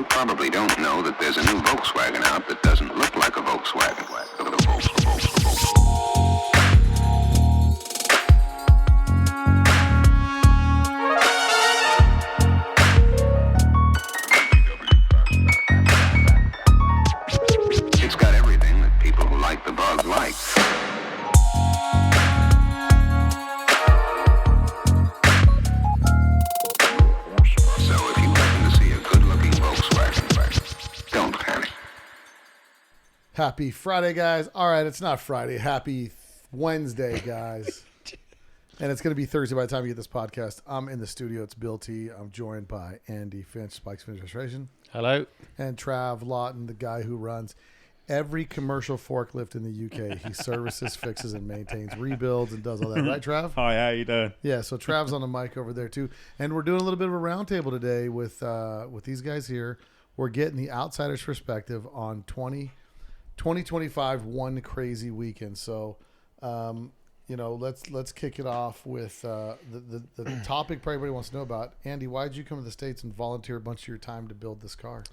You probably don't know that there's a new Volkswagen out that doesn't look like a Volkswagen. It's got everything that people who like the bug like. So if you happen to see a good-looking Volkswagen, don't panic. Happy Friday, guys. All right, it's not Friday. Happy Wednesday, guys. And it's going to be Thursday by the time you get this podcast. I'm in the studio. It's Bill T. I'm joined by Andy Finch, Spikes Finch Restoration. Hello. And Trav Lawton, the guy who runs every commercial forklift in the UK. He services, fixes, and maintains rebuilds and does all that. Right, Trav? Hi, how you doing? Yeah, so Trav's on the mic over there, too. And we're doing a little bit of a roundtable today with these guys here. We're getting the outsider's perspective on 2025 one crazy weekend. So, let's kick it off with the topic probably everybody wants to know about. Andy, why did you come to the States and volunteer a bunch of your time to build this car?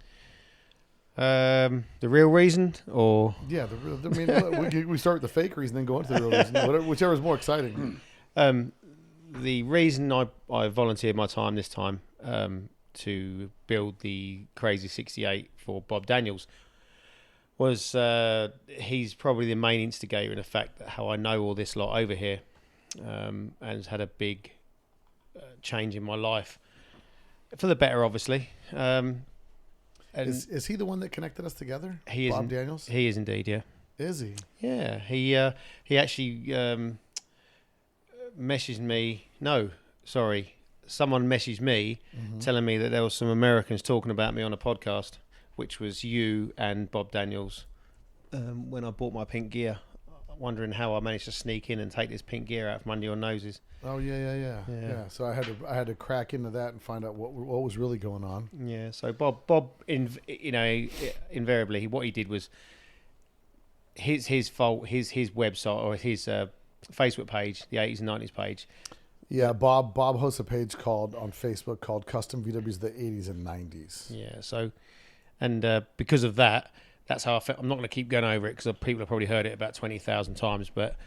The real reason, or Yeah, we start with the fake reason, then go into the real reason, whichever is more exciting. the reason I volunteered my time this time to build the Crazy 68 for Bob Daniels was he's probably the main instigator in the fact that how I know all this lot over here, and has had a big change in my life for the better, obviously. And Is he the one that connected us together? he is Bob Daniels? He is indeed, yeah. Is he? Yeah, he actually messaged me. No, sorry, someone messaged me telling me that there was some Americans talking about me on a podcast, which was you and Bob Daniels. When I bought my pink gear, wondering how I managed to sneak in and take this pink gear out from under your noses. Oh yeah. So I had to crack into that and find out what was really going on. Yeah. So Bob, invariably, what he did was his fault. His website or his Facebook page, the 80s and 90s page. Yeah, Bob hosts a page on Facebook called Custom VWs the 80s and 90s. Yeah. So, and because of that, that's how I felt. I'm not going to keep going over it because people have probably heard it about 20,000 times, but.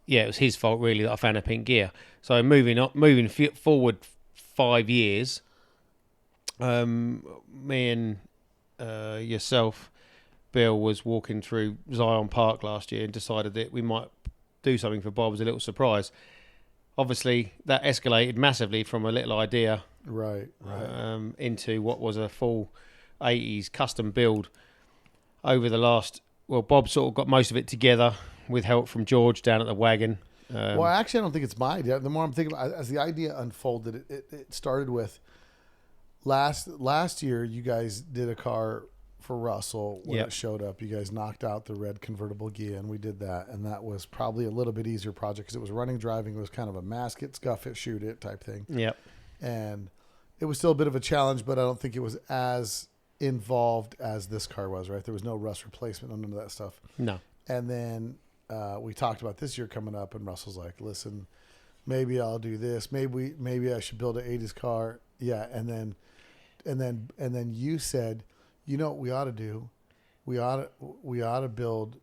Yeah, it was his fault really that I found a pink gear. So moving forward 5 years, me and yourself, Bill, was walking through Zion Park last year and decided that we might do something for Bob as a little surprise. Obviously, that escalated massively from a little idea right. into what was a full 80s custom build over the last... Well, Bob sort of got most of it together with help from George down at the wagon. Well, actually, I don't think it's my idea. The more I'm thinking about, as the idea unfolded, it started with last year. You guys did a car for Russell when it showed up. You guys knocked out the red convertible Gia, and we did that. And that was probably a little bit easier project because it was running, driving. It was kind of a mask it, scuff it, shoot it type thing. Yep. And it was still a bit of a challenge, but I don't think it was as involved as this car was, right? There was no rust replacement, none of that stuff. No. And then we talked about this year coming up, and Russell's like, listen, maybe I'll do this. Maybe I should build an 80s car. Yeah. And then you said, you know what we ought to do? We ought to build,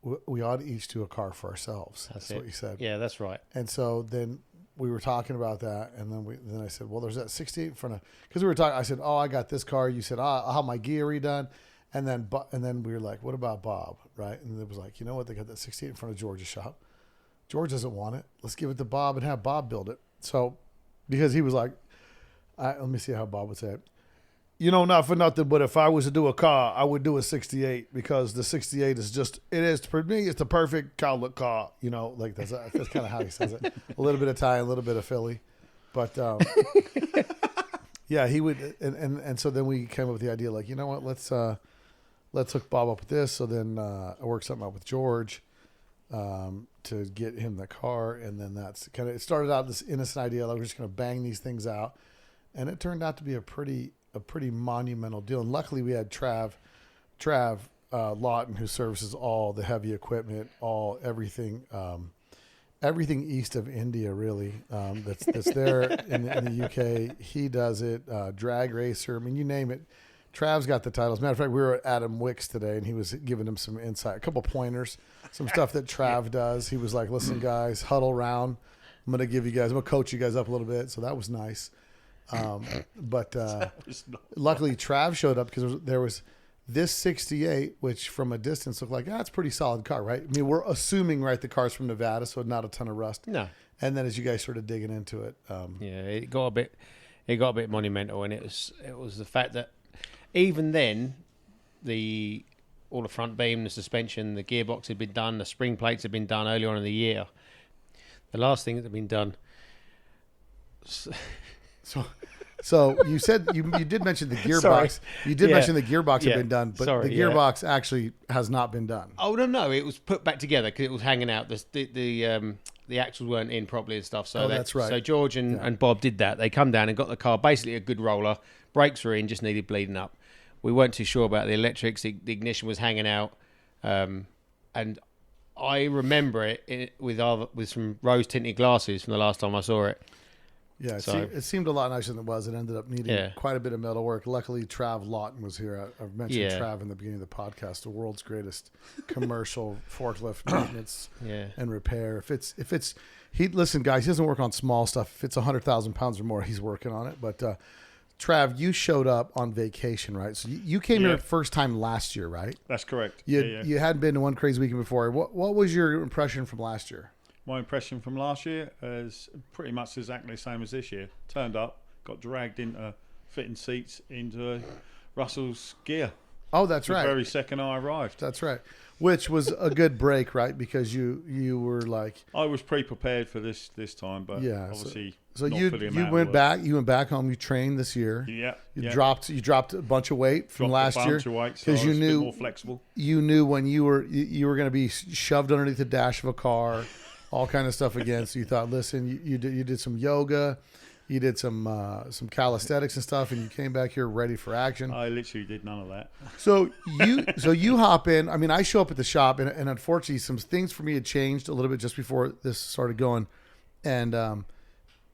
we ought to each do a car for ourselves. That's what you said. Yeah, that's right. And so then we were talking about that, and then I said, well, there's that 68 in front of, because we were talking, I said, oh, I got this car. You said, I'll have my gear redone. And then we were like, what about Bob, right? And it was like, you know what? They got that 68 in front of George's shop. George doesn't want it. Let's give it to Bob and have Bob build it. So, because he was like, let me see how Bob would say it. You know, not for nothing, but if I was to do a car, I would do a 68 because the 68 is just, it is, for me, it's the perfect cowlick car. You know, like that's kind of how he says it. A little bit of Italian, a little bit of Philly. But, yeah, he would, and so then we came up with the idea, like, you know what, let's hook Bob up with this. So then I worked something out with George to get him the car, and then that's kind of, it started out this innocent idea, like we're just going to bang these things out, and it turned out to be a pretty monumental deal. And luckily we had Trav Lawton, who services all the heavy equipment, everything everything east of India, really. That's there in the UK. He does it. Drag racer. I mean, you name it. Trav's got the titles. Matter of fact, we were at Adam Wicks today, and he was giving him some insight, a couple pointers, some stuff that Trav does. He was like, "Listen, guys, huddle round. I'm going to coach you guys up a little bit." So that was nice. But luckily, Trav showed up because there was this 68, which from a distance looked like, it's a pretty solid car, right? I mean, we're assuming, right, the car's from Nevada, so not a ton of rust. No. And then as you guys started digging into it, it got a bit monumental, and it was the fact that even then, all the front beam, the suspension, the gearbox had been done, the spring plates had been done earlier on in the year. The last thing that had been done. So you said you did mention the gearbox. Sorry. You did mention the gearbox had been done, but the gearbox actually has not been done. Oh no! It was put back together because it was hanging out. The axles weren't in properly and stuff. So that's right. So George and Bob did that. They come down and got the car basically a good roller. Brakes were in, just needed bleeding up. We weren't too sure about the electrics. The ignition was hanging out, and I remember it with some rose tinted glasses from the last time I saw it. Yeah, it seemed a lot nicer than it was. It ended up needing quite a bit of metal work. Luckily, Trav Lawton was here. I've mentioned Trav in the beginning of the podcast, the world's greatest commercial forklift maintenance and repair. Listen, guys, he doesn't work on small stuff. If it's 100,000 pounds or more, he's working on it. But Trav, you showed up on vacation, right? So you came here first time last year, right? That's correct. You hadn't been to one crazy weekend before. What was your impression from last year? My impression from last year is pretty much exactly the same as this year. Turned up, got dragged into fitting seats into Russell's gear. Oh, that's right. The very second I arrived. That's right. Which was a good break, right? Because you were like, I was pre-prepared for this time, but obviously so not you for the amount went of back. You went back home. You trained this year. You dropped a bunch of weight from last year because you knew more flexible. You knew when you were going to be shoved underneath the dash of a car. All kind of stuff again. So you thought, listen, you did some yoga, you did some calisthenics and stuff, and you came back here ready for action. I literally did none of that. So you hop in. I mean, I show up at the shop, and unfortunately, some things for me had changed a little bit just before this started going, and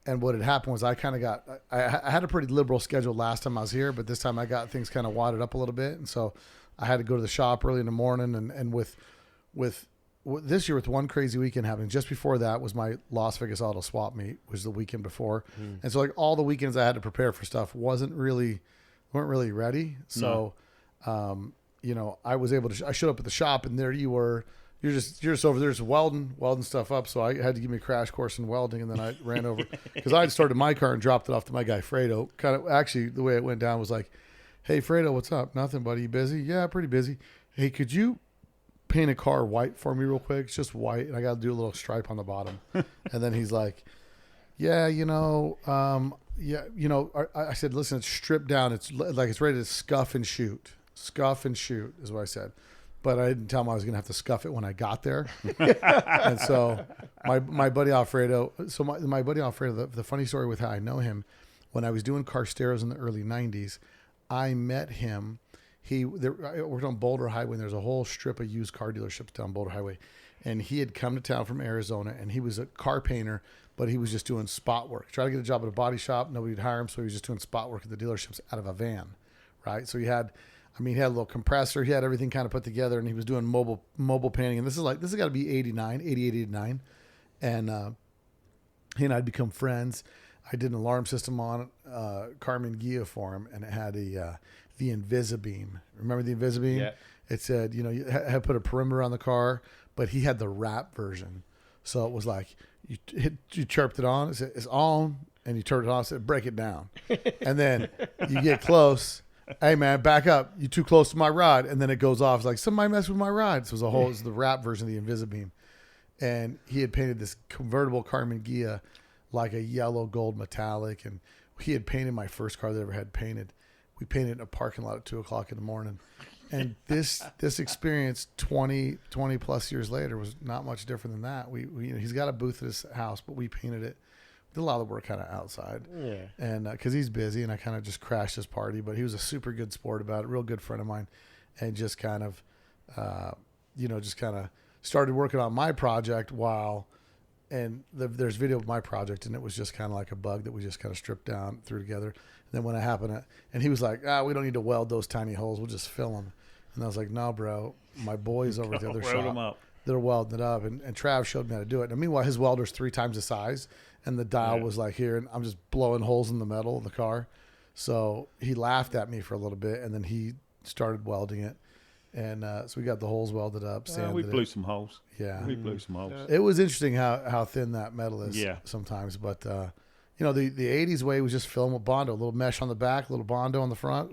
what had happened was I kind of I had a pretty liberal schedule last time I was here, but this time I got things kind of wadded up a little bit, and so I had to go to the shop early in the morning, and with this year with one crazy weekend happening, just before that was my Las Vegas auto swap meet, was the weekend before. And so like all the weekends I had to prepare for stuff weren't really ready. So, I was able to, I showed up at the shop and there you were, you're just over there just welding stuff up. So I had to give me a crash course in welding. And then I ran over because I had started my car and dropped it off to my guy, Fredo. Kind of actually the way it went down was like, "Hey Fredo, what's up? Nothing, buddy. You busy?" "Yeah, pretty busy." "Hey, could you paint a car white for me real quick? It's just white, and I got to do a little stripe on the bottom." And then he's like, I said, "Listen, it's stripped down. It's like it's ready to scuff and shoot. Scuff and shoot is what I said." But I didn't tell him I was going to have to scuff it when I got there. And so my buddy Alfredo, the funny story with how I know him, when I was doing Carsteros in the early 90s, I met him. I worked on Boulder Highway, and there's a whole strip of used car dealerships down Boulder Highway. And he had come to town from Arizona, and he was a car painter, but he was just doing spot work. Tried to get a job at a body shop. Nobody would hire him, so he was just doing spot work at the dealerships out of a van, right? So he had a little compressor. He had everything kind of put together, and he was doing mobile painting. And this has got to be 88, 89. And he and I'd become friends. I did an alarm system on Carmen Gia for him, and it had the Invisibeam. Remember the Invisibeam? Yeah. It said, you had put a perimeter on the car, but he had the wrap version. So it was like you chirped it on, it said it's on, and you turned it on, it said break it down. And then you get close, "Hey man, back up. You're too close to my rod." And then it goes off. It's like, somebody messed with my rod. So it was the wrap version of the Invisibeam. And he had painted this convertible Carmen Gia like a yellow gold metallic. And he had painted my first car that I ever had painted. We painted in a parking lot at 2:00 in the morning. And this experience 20 plus years later was not much different than that. He's got a booth at his house, but we painted it. Did a lot of the work kind of outside. Yeah. And because he's busy, and I kind of just crashed his party, but he was a super good sport about it, real good friend of mine, and just kind of, started working on my project while there's video of my project, and it was just kind of like a bug that we just kind of stripped down, threw together. And then when it happened, and he was like, we don't need to weld those tiny holes. We'll just fill them. And I was like, no, bro, my boys over at the other Weld 'em shop, up. they're welding it up. And Trav showed me how to do it. And meanwhile, his welder's 3 times the size, and the dial was like here, and I'm just blowing holes in the metal of the car. So he laughed at me for a little bit, and then he started welding it. And so we got the holes welded up, sanded we blew it. some holes. Yeah. We blew some holes. It was interesting how thin that metal is Yeah. sometimes. But, the 80s way was just fill them with Bondo, a little mesh on the back, a little Bondo on the front.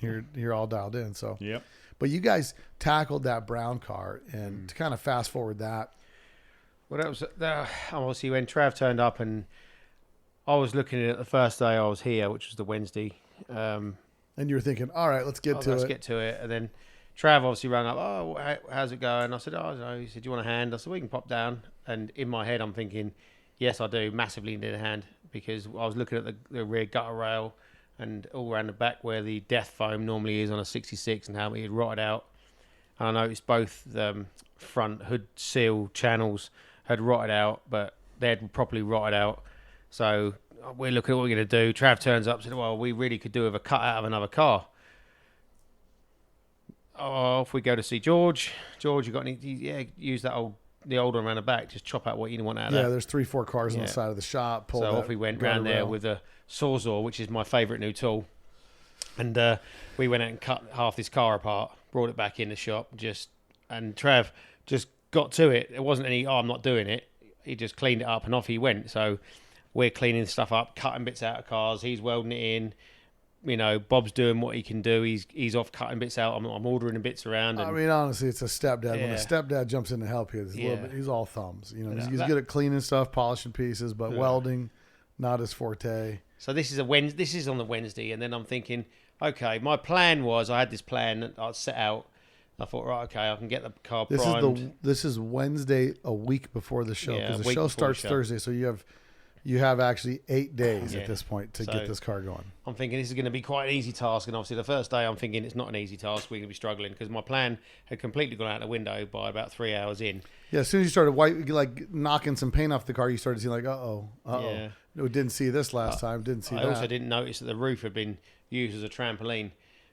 You're all dialed in. So, Yep. But you guys tackled that brown car, and to kind of fast forward that. Well, that was obviously when Trav turned up, and I was looking at it the first day I was here, which was the Wednesday. And you were thinking, all right, let's get to let's it. get to it. And then Trav obviously rang up, how's it going? I said, I don't know. He said, do you want a hand? I said, we can pop down. And in my head, I'm thinking, yes, I do. Massively need a hand, because I was looking at the rear gutter rail and all around the back where the death foam normally is on a 66 and how it had rotted out. And I noticed both the front hood seal channels had rotted out, but they had properly rotted out. So we're looking at what we're going to do. Trav turns up and said, well, we really could do with a cut out of another car. Off we go to see George. George, you got any? Yeah, use the old one around the back. Just chop out what you want out of that. Yeah, there's 3-4 cars on the side of the shop. So off we went round there with a Sawzall, which is my favourite new tool. And we went out and cut half this car apart, brought it back in the shop, and Trav just got to it. It wasn't any, I'm not doing it. He just cleaned it up and off he went. So we're cleaning stuff up, cutting bits out of cars. He's welding it in. Bob's doing what he can do. He's off cutting bits out. I'm ordering the bits around. And, I mean, honestly, it's a stepdad. When a Yeah. stepdad jumps in to help you, he's all thumbs. He's good at cleaning stuff, polishing pieces, but welding, not his forte. So this is This is on the Wednesday, and then I'm thinking, okay, my plan was I had this plan that I'd set out. I thought, right, okay, I can get the car primed. This is Wednesday, a week before the show, Yeah, because a the week show before the starts show. Thursday. So you have actually 8 days Yeah. at this point to So- get this car going. I'm thinking this is going to be quite an easy task, and obviously the first day I'm thinking it's not an easy task. We're going to be struggling because my plan had completely gone out the window by about 3 hours in. Yeah, as soon as you started knocking some paint off the car, you started seeing Yeah. We didn't see this last time. Didn't see I that. also didn't notice that the roof had been used as a trampoline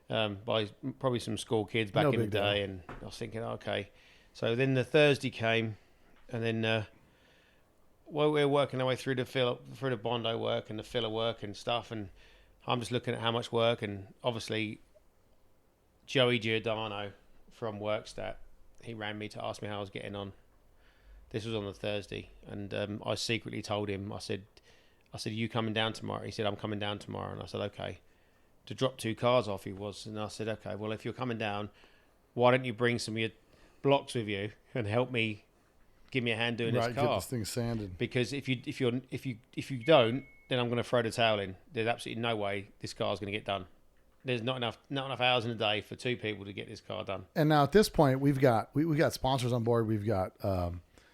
by probably some school kids back No in the big deal. day, and I was thinking, okay. So then the Thursday came, and then while we were working our way through the Bondo work and the filler work and stuff, and I'm just looking at how much work, and obviously Joey Giordano from Workstat, he rang me to ask me how I was getting on. This was on the Thursday, and I secretly told him, I said, you coming down tomorrow? He said, I'm coming down tomorrow. And I said, okay. To drop 2 cars off he was. And I said, okay, well, if you're coming down, why don't you bring some of your blocks with you and help me, give me a hand doing this Get car? this thing sanded. Because if you don't, then I'm going to throw the towel in. There's absolutely no way this car's going to get done. There's not enough hours in a day for 2 people to get this car done. And now at this point, we got sponsors on board. We've got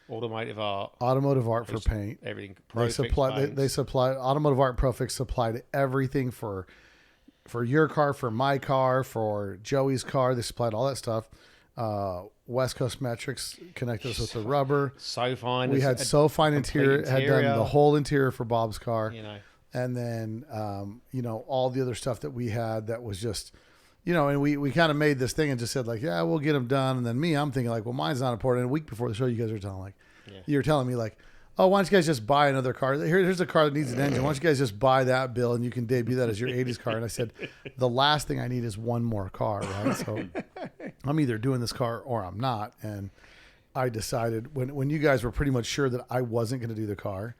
Automotive Art, Automotive Art for paint. everything. They supply Automotive Art Profix supplied everything for your car, for my car, for Joey's car. They supplied all that stuff. West Coast Metrics connected us with the rubber. So fine. We had So Fine Interior had done the whole interior for Bob's car. And then all the other stuff that we had that was just, and we kind of made this thing and just said we'll get them done. And then I'm thinking well, mine's not important. And a week before the show, you guys were telling you were telling me oh, why don't you guys just buy another car? Here's a car that needs an engine. Why don't you guys just buy that, Bill, and you can debut that as your 80s car? And I said, the last thing I need is one more car, right? So I'm either doing this car or I'm not. And I decided when you guys were pretty much sure that I wasn't going to do the car,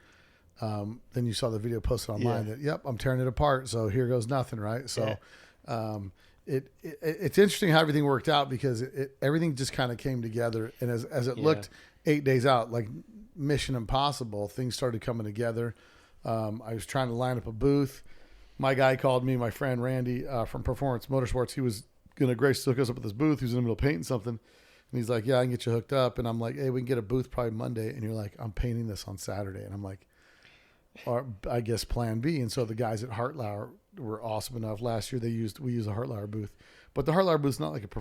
then you saw the video posted online that, I'm tearing it apart. So here goes nothing, right? So it's interesting how everything worked out because everything just kind of came together. And as it looked 8 days out, like Mission Impossible, things started coming together. I was trying to line up a booth. My guy called me, my friend Randy from Performance Motorsports. He was going to grace hook us up with this booth. He was in the middle of painting something. And he's like, yeah, I can get you hooked up. And I'm like, hey, we can get a booth probably Monday. And you're like, I'm painting this on Saturday. And I'm like, or I guess plan B. And so the guys at Hartlauer were awesome enough. Last year we used a Hartlauer booth. But the Heartline booth's not like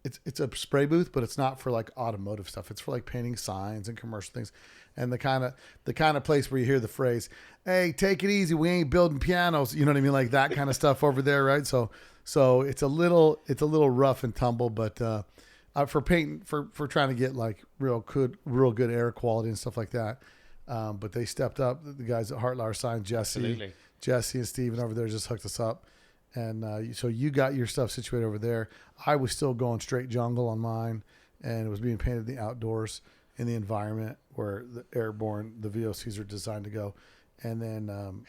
it's a spray booth, but it's not for like automotive stuff. It's for like painting signs and commercial things, and the kind of place where you hear the phrase, "Hey, take it easy, we ain't building pianos." You know what I mean, like that kind of stuff over there, right? So it's a little rough and tumble, but for painting for trying to get like real good air quality and stuff like that. But they stepped up. The guys at Heartline signed Jesse and Steven over there just hooked us up. And so you got your stuff situated over there. I was still going straight jungle on mine, and it was being painted in the outdoors in the environment where the airborne, the VOCs are designed to go. And then,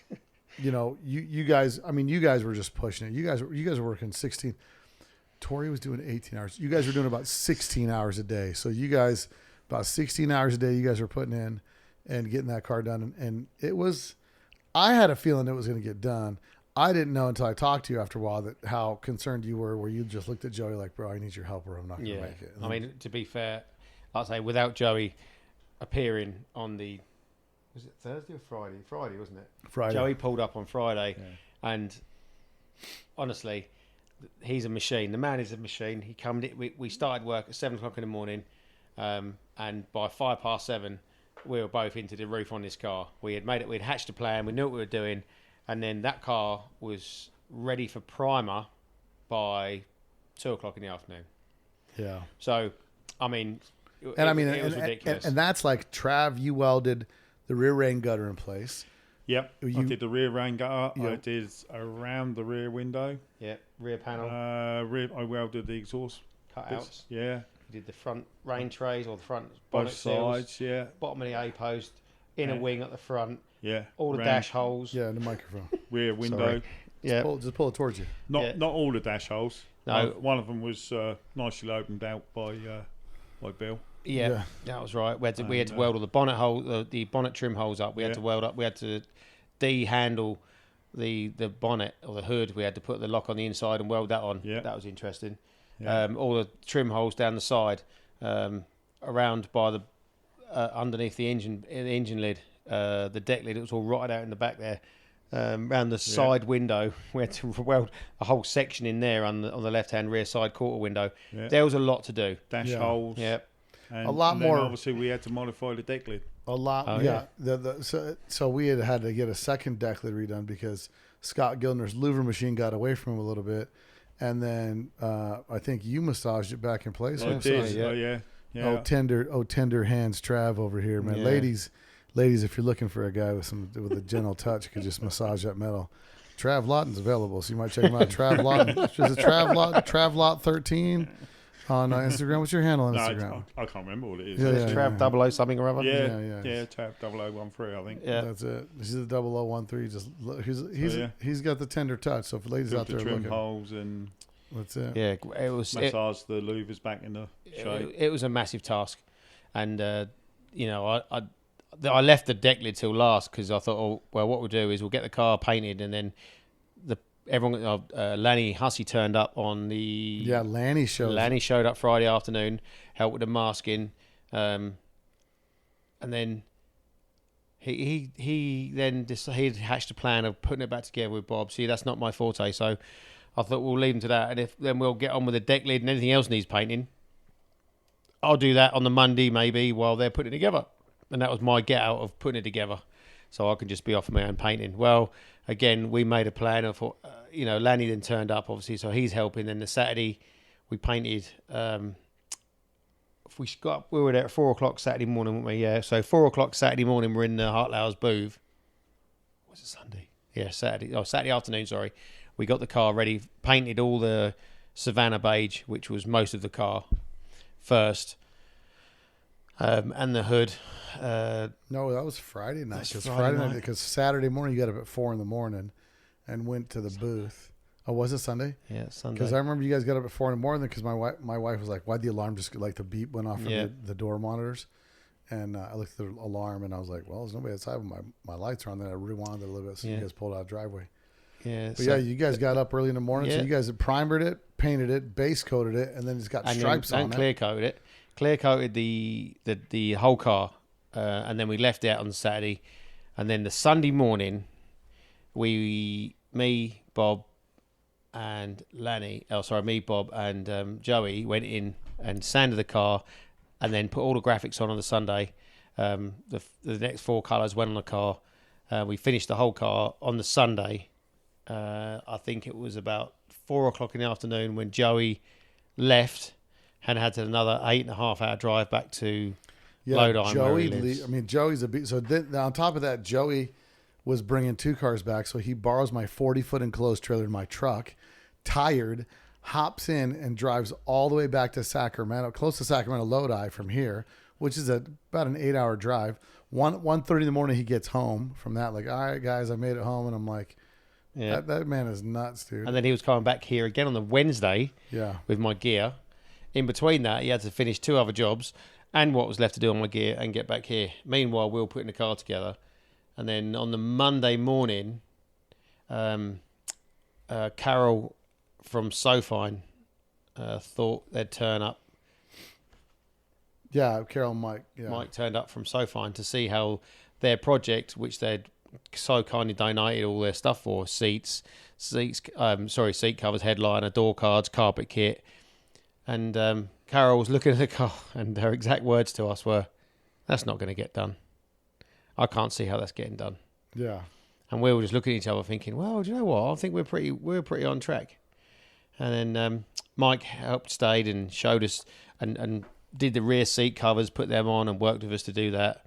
you guys, I mean, you guys were just pushing it. You guys were working 16. Tori was doing 18 hours. You guys were doing about 16 hours a day. So you guys, about 16 hours a day, you guys were putting in and getting that car done. And it was, I had a feeling it was going to get done. I didn't know until I talked to you after a while that how concerned you were, where you just looked at Joey like, bro, I need your help or I'm not going to make it. I mean, to be fair, I'd say without Joey appearing on was it Thursday or Friday? Friday, wasn't it? Friday. Joey pulled up on Friday, and honestly, he's a machine. The man is a machine. He we started work at 7 o'clock in the morning, and by 7:05, we were both into the roof on this car. We'd hatched a plan. We knew what we were doing. And then that car was ready for primer by 2 o'clock in the afternoon. Yeah. So, I mean, it was ridiculous. And that's like Trav, you welded the rear rain gutter in place. Yep. I did the rear rain gutter. Yep. I did around the rear window. Yeah. Rear panel. I welded the exhaust cutouts. Yeah. We did the front rain trays or the front Both bonnet seals. sides, yeah. Bottom of the A post. Inner wing at the front. Yeah. All the dash holes. Yeah, and the microphone. Rear window. Sorry. Yeah. Just pull it towards you. Not all the dash holes. No. One of them was nicely opened out by Bill. Yeah, that was right. We had to weld all the bonnet hole, the bonnet trim holes up. We had to weld up. We had to de-handle the bonnet or the hood. We had to put the lock on the inside and weld that on. Yeah. That was interesting. Yeah. All the trim holes down the side, around by the underneath the engine lid, the deck lid. It was all rotted out in the back there. Around the side window, we had to weld a whole section in there on the left-hand rear side quarter window. Yeah. There was a lot to do. Dash holes. Yeah. And, a lot and more. Then obviously, we had to modify the deck lid. A lot. Oh, yeah. So we had to get a second deck lid redone because Scott Gildner's louver machine got away from him a little bit. And then I think you massaged it back in place. I did. Oh, yeah. Oh, tender hands, Trav over here, man. Yeah. Ladies, if you're looking for a guy with a gentle touch, you could just massage that metal. Trav Lawton's available, so you might check him out. Trav Lawton, just a Trav Lot 13 on Instagram. What's your handle on Instagram? I can't remember what it is. Yeah, Trav 00 something or other. Yeah, Trav 0013, I think. Yeah. That's it. He's the 0013. He's got the tender touch. So for ladies out there trim looking, holes and that's it. Yeah, it was massage the louvers back in the shape. It was a massive task, and I left the deck lid till last because I thought, oh well, what we'll do is we'll get the car painted, and then Lanny Hussey turned up on the Lanny showed up Friday afternoon, helped with the masking, and then he then decided he hatched a plan of putting it back together with Bob. See, that's not my forte, so I thought we'll leave him to that, and then we'll get on with the deck lid and anything else needs painting. I'll do that on the Monday maybe while they're putting it together. And that was my get out of putting it together, so I can just be off my own painting. Well, again, we made a plan of, Lanny then turned up obviously, so he's helping. Then the Saturday, we painted. We were there at 4 o'clock Saturday morning, weren't we? Yeah. So 4 o'clock Saturday morning, we're in the Hartlow's booth. Was it Sunday? Yeah, Saturday. Oh, Saturday afternoon. Sorry, we got the car ready, painted all the Savannah beige, which was most of the car, first, and the hood. No, that was Friday night. That's Because Friday night. because Saturday morning you got up at 4 a.m. and went to the booth. Oh, was it Sunday? Yeah, Sunday. Because I remember you guys got up at 4 a.m. because my wife was like, "Why'd the alarm just like the beep went off from the door monitors?" And I looked at the alarm and I was like, "Well, there's nobody outside, but my lights are on." Then I rewound it a little bit, so you guys pulled out the driveway. Yeah, But you guys got up early in the morning, so you guys had primered it, painted it, base coated it, and then it's got stripes on it. Clear coated it. Clear coated the whole car. And then we left it on Saturday, and then the Sunday morning, me, Bob, and me, Bob, and Joey went in and sanded the car, and then put all the graphics on the Sunday. The next 4 colours went on the car. We finished the whole car on the Sunday. I think it was about 4:00 in the afternoon when Joey left and had another 8.5 hour drive back to Lawton. Joey's a beat. So then, on top of that, Joey was bringing 2 cars back. So he borrows my 40-foot enclosed trailer in my truck, tired, hops in and drives all the way back to Sacramento, close to Sacramento Lodi from here, which is about an 8-hour drive. 1:30 in the morning, he gets home from that. Like, all right, guys, I made it home. And I'm like, that man is nuts, dude. And then he was coming back here again on the Wednesday with my gear. In between that, he had to finish 2 other jobs and what was left to do on my gear and get back here. Meanwhile, we were putting the car together. And then on the Monday morning, Carol from SoFine thought they'd turn up. Yeah, Carol and Mike. Yeah. Mike turned up from SoFine to see how their project, which they'd so kindly donated all their stuff for, seat covers, headliner, door cards, carpet kit. And Carol was looking at the car, and her exact words to us were, "That's not going to get done. I can't see how that's getting done." Yeah. And we were just looking at each other thinking, well, do you know what? I think we're pretty on track. And then Mike stayed and showed us and did the rear seat covers, put them on, and worked with us to do that.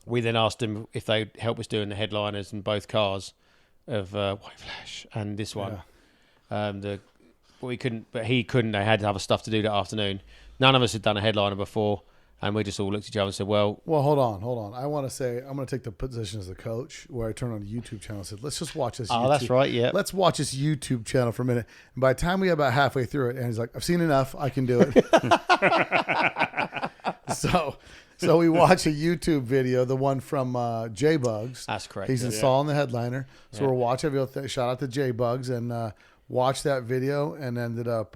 We then asked them if they'd help us doing the headliners in both cars of White Flash and this one. Yeah. He couldn't. They had other stuff to do that afternoon. None of us had done a headliner before, and we just all looked at each other and said, well, hold on. I want to say, I'm going to take the position as the coach where I turned on the YouTube channel and said, let's just watch this. Oh, that's right, yeah. Let's watch this YouTube channel for a minute. And by the time we got about halfway through it, and he's like, I've seen enough. I can do it. So we watch a YouTube video, the one from J-Bugs. That's correct. He's installing the headliner. So we're watching a video. Shout out to J-Bugs, and watched that video and ended up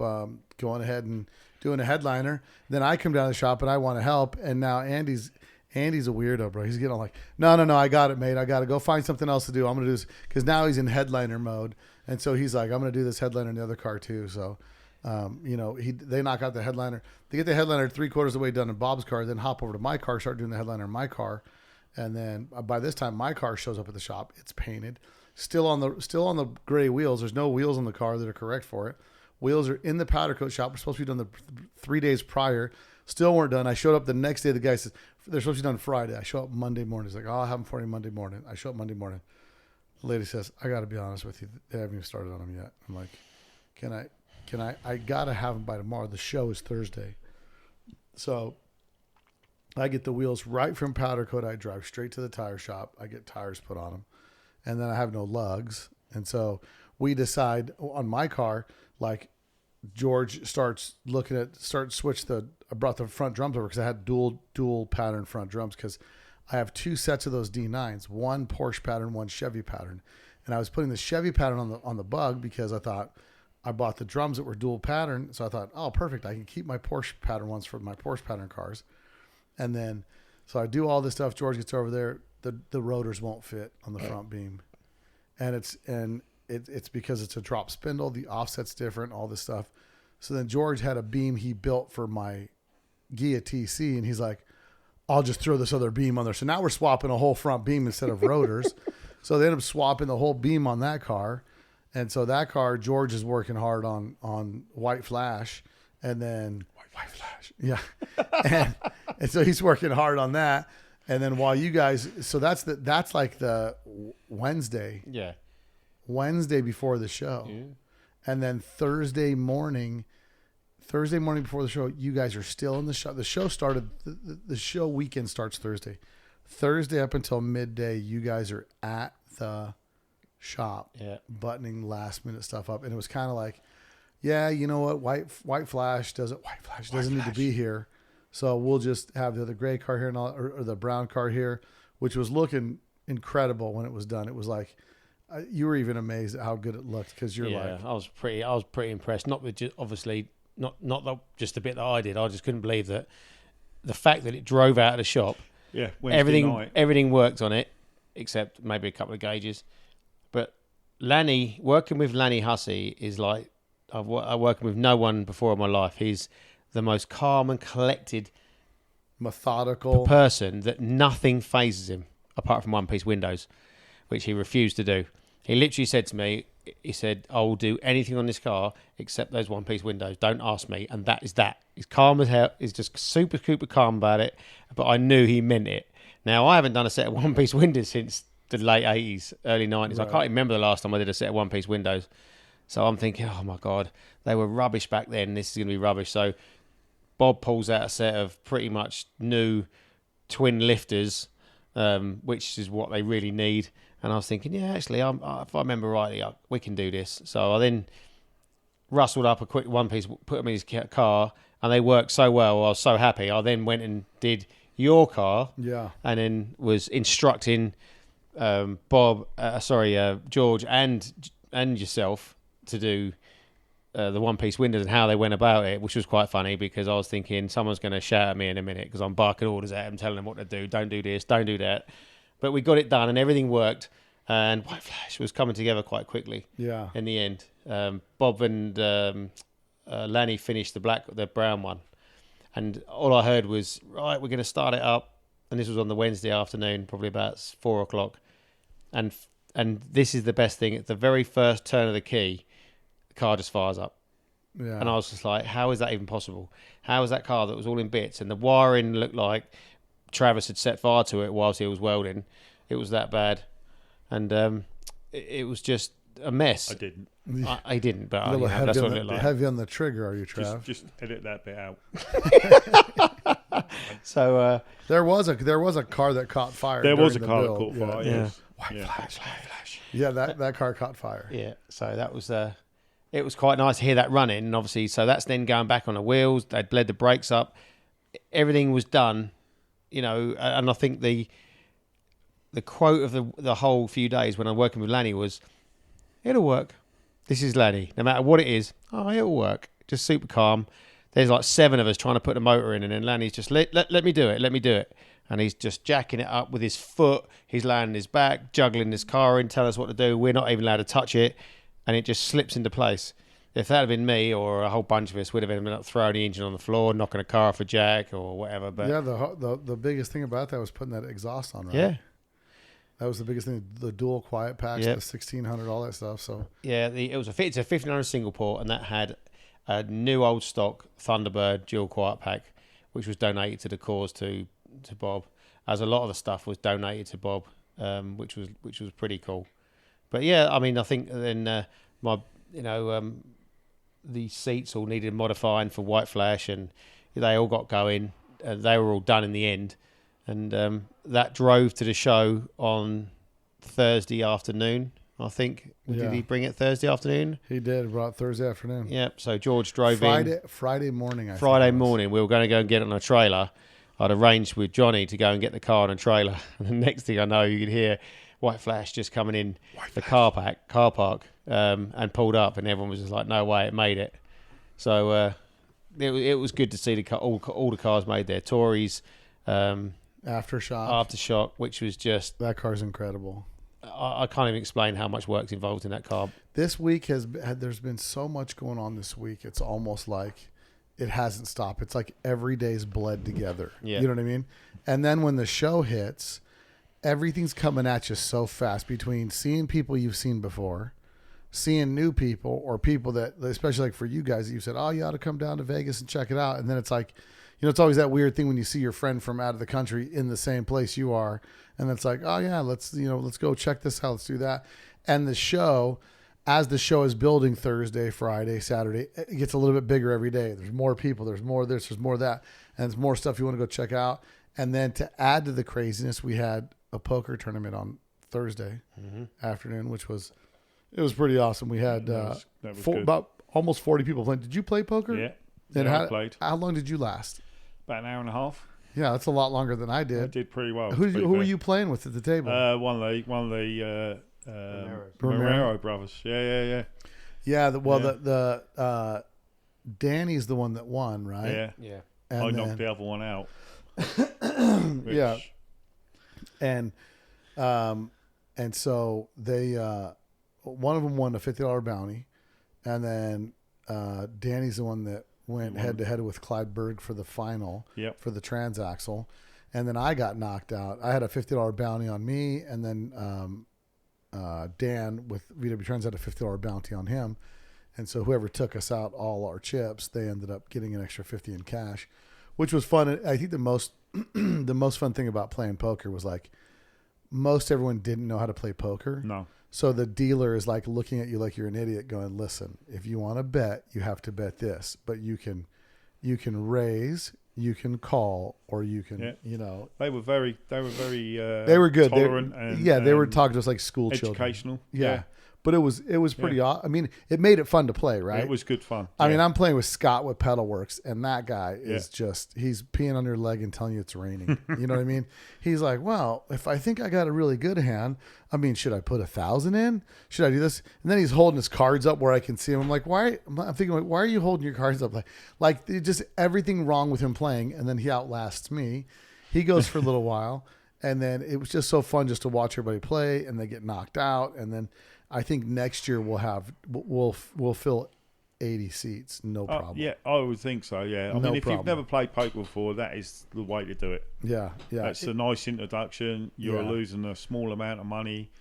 going ahead and doing a headliner. Then I come down to the shop and I want to help. And now Andy's a weirdo, bro. He's getting all like, no, I got it, mate. I got to go find something else to do. I'm going to do this because now he's in headliner mode. And so he's like, I'm going to do this headliner in the other car too. So, they knock out the headliner. They get the headliner 3/4 of the way done in Bob's car, then hop over to my car, start doing the headliner in my car. And then by this time, my car shows up at the shop. It's painted. Still on the gray wheels. There's no wheels on the car that are correct for it. Wheels are in the powder coat shop. We're supposed to be done the 3 days prior. Still weren't done. I showed up the next day. The guy says, they're supposed to be done Friday. I show up Monday morning. He's like, I'll have them for you Monday morning. I show up Monday morning. The lady says, I got to be honest with you. They haven't even started on them yet. I'm like, I got to have them by tomorrow. The show is Thursday. So I get the wheels right from powder coat. I drive straight to the tire shop. I get tires put on them. And then I have no lugs. And so we decide on my car, like George I brought the front drums over because I had dual pattern front drums because I have 2 sets of those D9s, one Porsche pattern, one Chevy pattern. And I was putting the Chevy pattern on the Bug because I thought I bought the drums that were dual pattern. So I thought, oh, perfect. I can keep my Porsche pattern ones for my Porsche pattern cars. And then, so I do all this stuff. George gets over there. The rotors won't fit on the front beam. And it's because it's a drop spindle. The offset's different, all this stuff. So then George had a beam he built for my Gia TC, and he's like, I'll just throw this other beam on there. So now we're swapping a whole front beam instead of rotors. So they end up swapping the whole beam on that car. And so that car, George is working hard on White Flash. And then White Flash. Yeah. and so he's working hard on that. And then while you guys, so that's like the Wednesday. Yeah. Wednesday before the show. Yeah. And then Thursday morning before the show, you guys are still in the show. The show started, the show weekend starts Thursday. Thursday up until midday, you guys are at the shop, buttoning last minute stuff up. And it was kind of like, yeah, you know what? White Flash doesn't need to be here. So we'll just have the other gray car here or the brown car here, which was looking incredible when it was done. It was like, you were even amazed at how good it looked because you're like, I was pretty impressed. Not with not just the bit that I did. I just couldn't believe that the fact that it drove out of the shop. Yeah, everything worked on it except maybe a couple of gauges, but working with Lanny Hussey is like I'm working with no one before in my life. He's the most calm and collected Methodical. person that nothing phases him apart from one-piece windows, which he refused to do. He literally said to me, he said, I will do anything on this car except those one-piece windows. Don't ask me. And that is that. He's calm as hell. He's just super calm about it. But I knew he meant it. Now, I haven't done a set of one-piece windows since the late 80s, early 90s. Right. I can't remember the last time I did a set of one-piece windows. So I'm thinking, oh, my God, they were rubbish back then. This is going to be rubbish. So Bob pulls out a set of pretty much new twin lifters, which is what they really need. And I was thinking, yeah, actually, if I remember rightly, we can do this. So I then rustled up a quick one-piece, put them in his car, and they worked so well. I was so happy. I then went and did your car, and then was instructing George and yourself to do the one-piece windows and how they went about it, which was quite funny because I was thinking someone's going to shout at me in a minute because I'm barking orders at them, telling them what to do. Don't do this, don't do that. But we got it done and everything worked, and White Flash was coming together quite quickly. Yeah. In the end, Bob and Lanny finished the brown one, and all I heard was, right, we're going to start it up, and this was on the Wednesday afternoon, probably about 4:00, and this is the best thing. At the very first turn of the key, the car just fires up. Yeah. And I was just like, how is that even possible? How is that car that was all in bits and the wiring looked like Travis had set fire to it whilst he was welding? It was that bad. And it was just a mess. I didn't. I didn't, but A little heavy, that's on what it the, looked like. heavy on the trigger, are you, Trav? Just edit that bit out. So There was a car that caught fire. There was a during the car that build. caught fire. Yeah. Yes. White Yeah. flash. Yeah, that car caught fire. yeah, so that was it was quite nice to hear that running, and obviously, so that's then going back on the wheels. They'd bled the brakes up, everything was done, and I think the quote of the whole few days when I'm working with Lanny was, "It'll work. This is Lanny. No matter what it is, it'll work." Just super calm. There's like 7 of us trying to put the motor in, and then Lanny's just let me do it, let me do it. And he's just jacking it up with his foot. He's laying on his back, juggling this car in, telling us what to do. We're not even allowed to touch it, and it just slips into place. If that had been me or a whole bunch of us, we'd have ended up throwing the engine on the floor, knocking a car off a jack or whatever. But Yeah, the biggest thing about that was putting that exhaust on, right? yeah, That was the biggest thing. The dual quiet packs, Yep. the 1600, all that stuff. So yeah, it's a 1500 single port, and that had a new old stock Thunderbird dual quiet pack, which was donated to the cause to Bob, as a lot of the stuff was donated to Bob, which was pretty cool. But yeah, I mean, I think then the seats all needed modifying for White Flash, and they all got going. They were all done in the end, and that drove to the show on Thursday afternoon. I think did he bring it Thursday afternoon? he did. Brought Thursday afternoon. Yep. So George drove in Friday morning. Friday morning. We were going to go and get it on a trailer. I'd arranged with Johnny to go and get the car on a trailer, and the next thing I know, you could hear White Flash just coming in the car park, and pulled up, and everyone was just like, "No way, it made it!" So it was good to see all the cars made there. Tories, Aftershock, which was just That car's incredible. I can't even explain how much work's involved in that car. This week there's been so much going on this week. It's almost like it hasn't stopped. It's like every day's bled together. Yeah. You know what I mean? And then when the show hits, everything's coming at you so fast, between seeing people you've seen before, seeing new people, or people that, especially like for you guys, that you said, oh, you ought to come down to Vegas and check it out. And then it's like, it's always that weird thing when you see your friend from out of the country in the same place you are. And it's like, oh yeah, let's go check this out. Let's do that. And the show, as the show is building Thursday, Friday, Saturday, it gets a little bit bigger every day. There's more people. There's more of this. There's more of that. And there's more stuff you want to go check out. And then to add to the craziness, we had a poker tournament on Thursday afternoon, which was pretty awesome. We had That was good. about almost 40 people playing. Did you play poker? Yeah. And I played. how long did you last? About an hour and a half. Yeah, that's a lot longer than I I did. did pretty well. Who were you playing with at the table? One of the Romero brothers. Yeah. Yeah, the Danny's the one that won, right? Yeah. And I then, knocked the other one out. Yeah. And so they one of them won a $50 bounty, and then Danny's the one that went head to head with Clyde Berg for the final for the transaxle, and then I got knocked out. I had a $50 bounty on me, and then Dan with VW Trans had a $50 bounty on him, and so whoever took us out all our chips, they ended up getting an extra $50 in cash, which was fun. I think the most the most fun thing about playing poker was like most everyone didn't know how to play poker. No. So the dealer is like looking at you like you're an idiot going, listen, if you want to bet, you have to bet this, but you can raise, you can call, or you can, They were very they were good. tolerant they were talking to us like school children. Educational. Yeah. But it was pretty awesome. I mean, it made it fun to play, right? It was good fun. I mean, I'm playing with Scott with Pedalworks, and that guy is he's peeing on your leg and telling you it's raining. You know what I mean? He's like, well, if I think I got a really good hand, I mean, should I put 1,000 in? Should I do this? And then he's holding his cards up where I can see him. I'm like, why? I'm thinking, like, why are you holding your cards up? Like just everything wrong with him playing, and then he outlasts me. He goes for a little while, and then it was just so fun just to watch everybody play, and they get knocked out, and then I think next year we'll fill 80 seats, no problem. Yeah, I would think so. Yeah, I mean, if you've never played poker before, that is the way to do it. Yeah. That's a nice introduction. You're losing a small amount of money,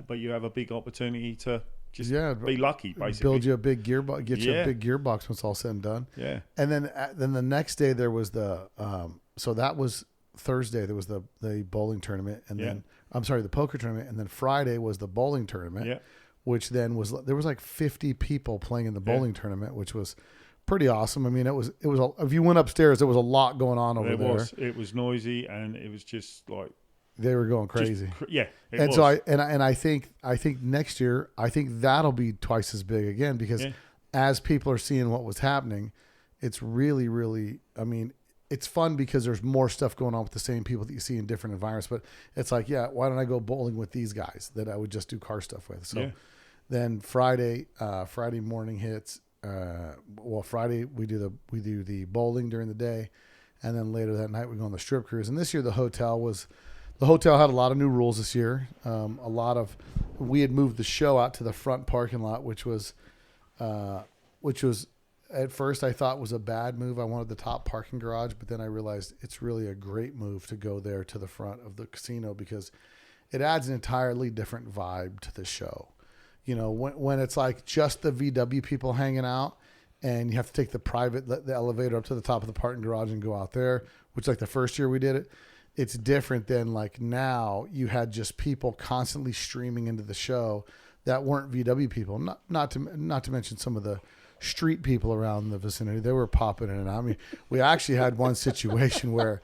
but you have a big opportunity to just be lucky, basically. Build you a big gearbox, get you a big gearbox when it's all said and done. Yeah. And then the next day there was so that was Thursday. There was the bowling tournament, and then I'm sorry, the poker tournament, and then Friday was the bowling tournament. Yeah. Which then there was like 50 people playing in the bowling tournament, which was pretty awesome. I mean, it was if you went upstairs, there was a lot going on over there. It was noisy, and it was just like they were going crazy. So I think next year, I think that'll be twice as big again, because as people are seeing what was happening, it's really, really, I mean, it's fun because there's more stuff going on with the same people that you see in different environments. But it's like, why don't I go bowling with these guys that I would just do car stuff with? So then Friday morning hits. Friday we do the bowling during the day, and then later that night we go on the strip cruise. And this year the hotel had a lot of new rules this year. We had moved the show out to the front parking lot, which was at first I thought was a bad move. I wanted the top parking garage, but then I realized it's really a great move to go there to the front of the casino, because it adds an entirely different vibe to the show. You know, when it's like just the VW people hanging out, and you have to take the elevator up to the top of the parking garage and go out there, which like the first year we did it, it's different than like now you had just people constantly streaming into the show that weren't VW people. Not to mention some of the street people around the vicinity. They were popping in and out. I mean, we actually had one situation where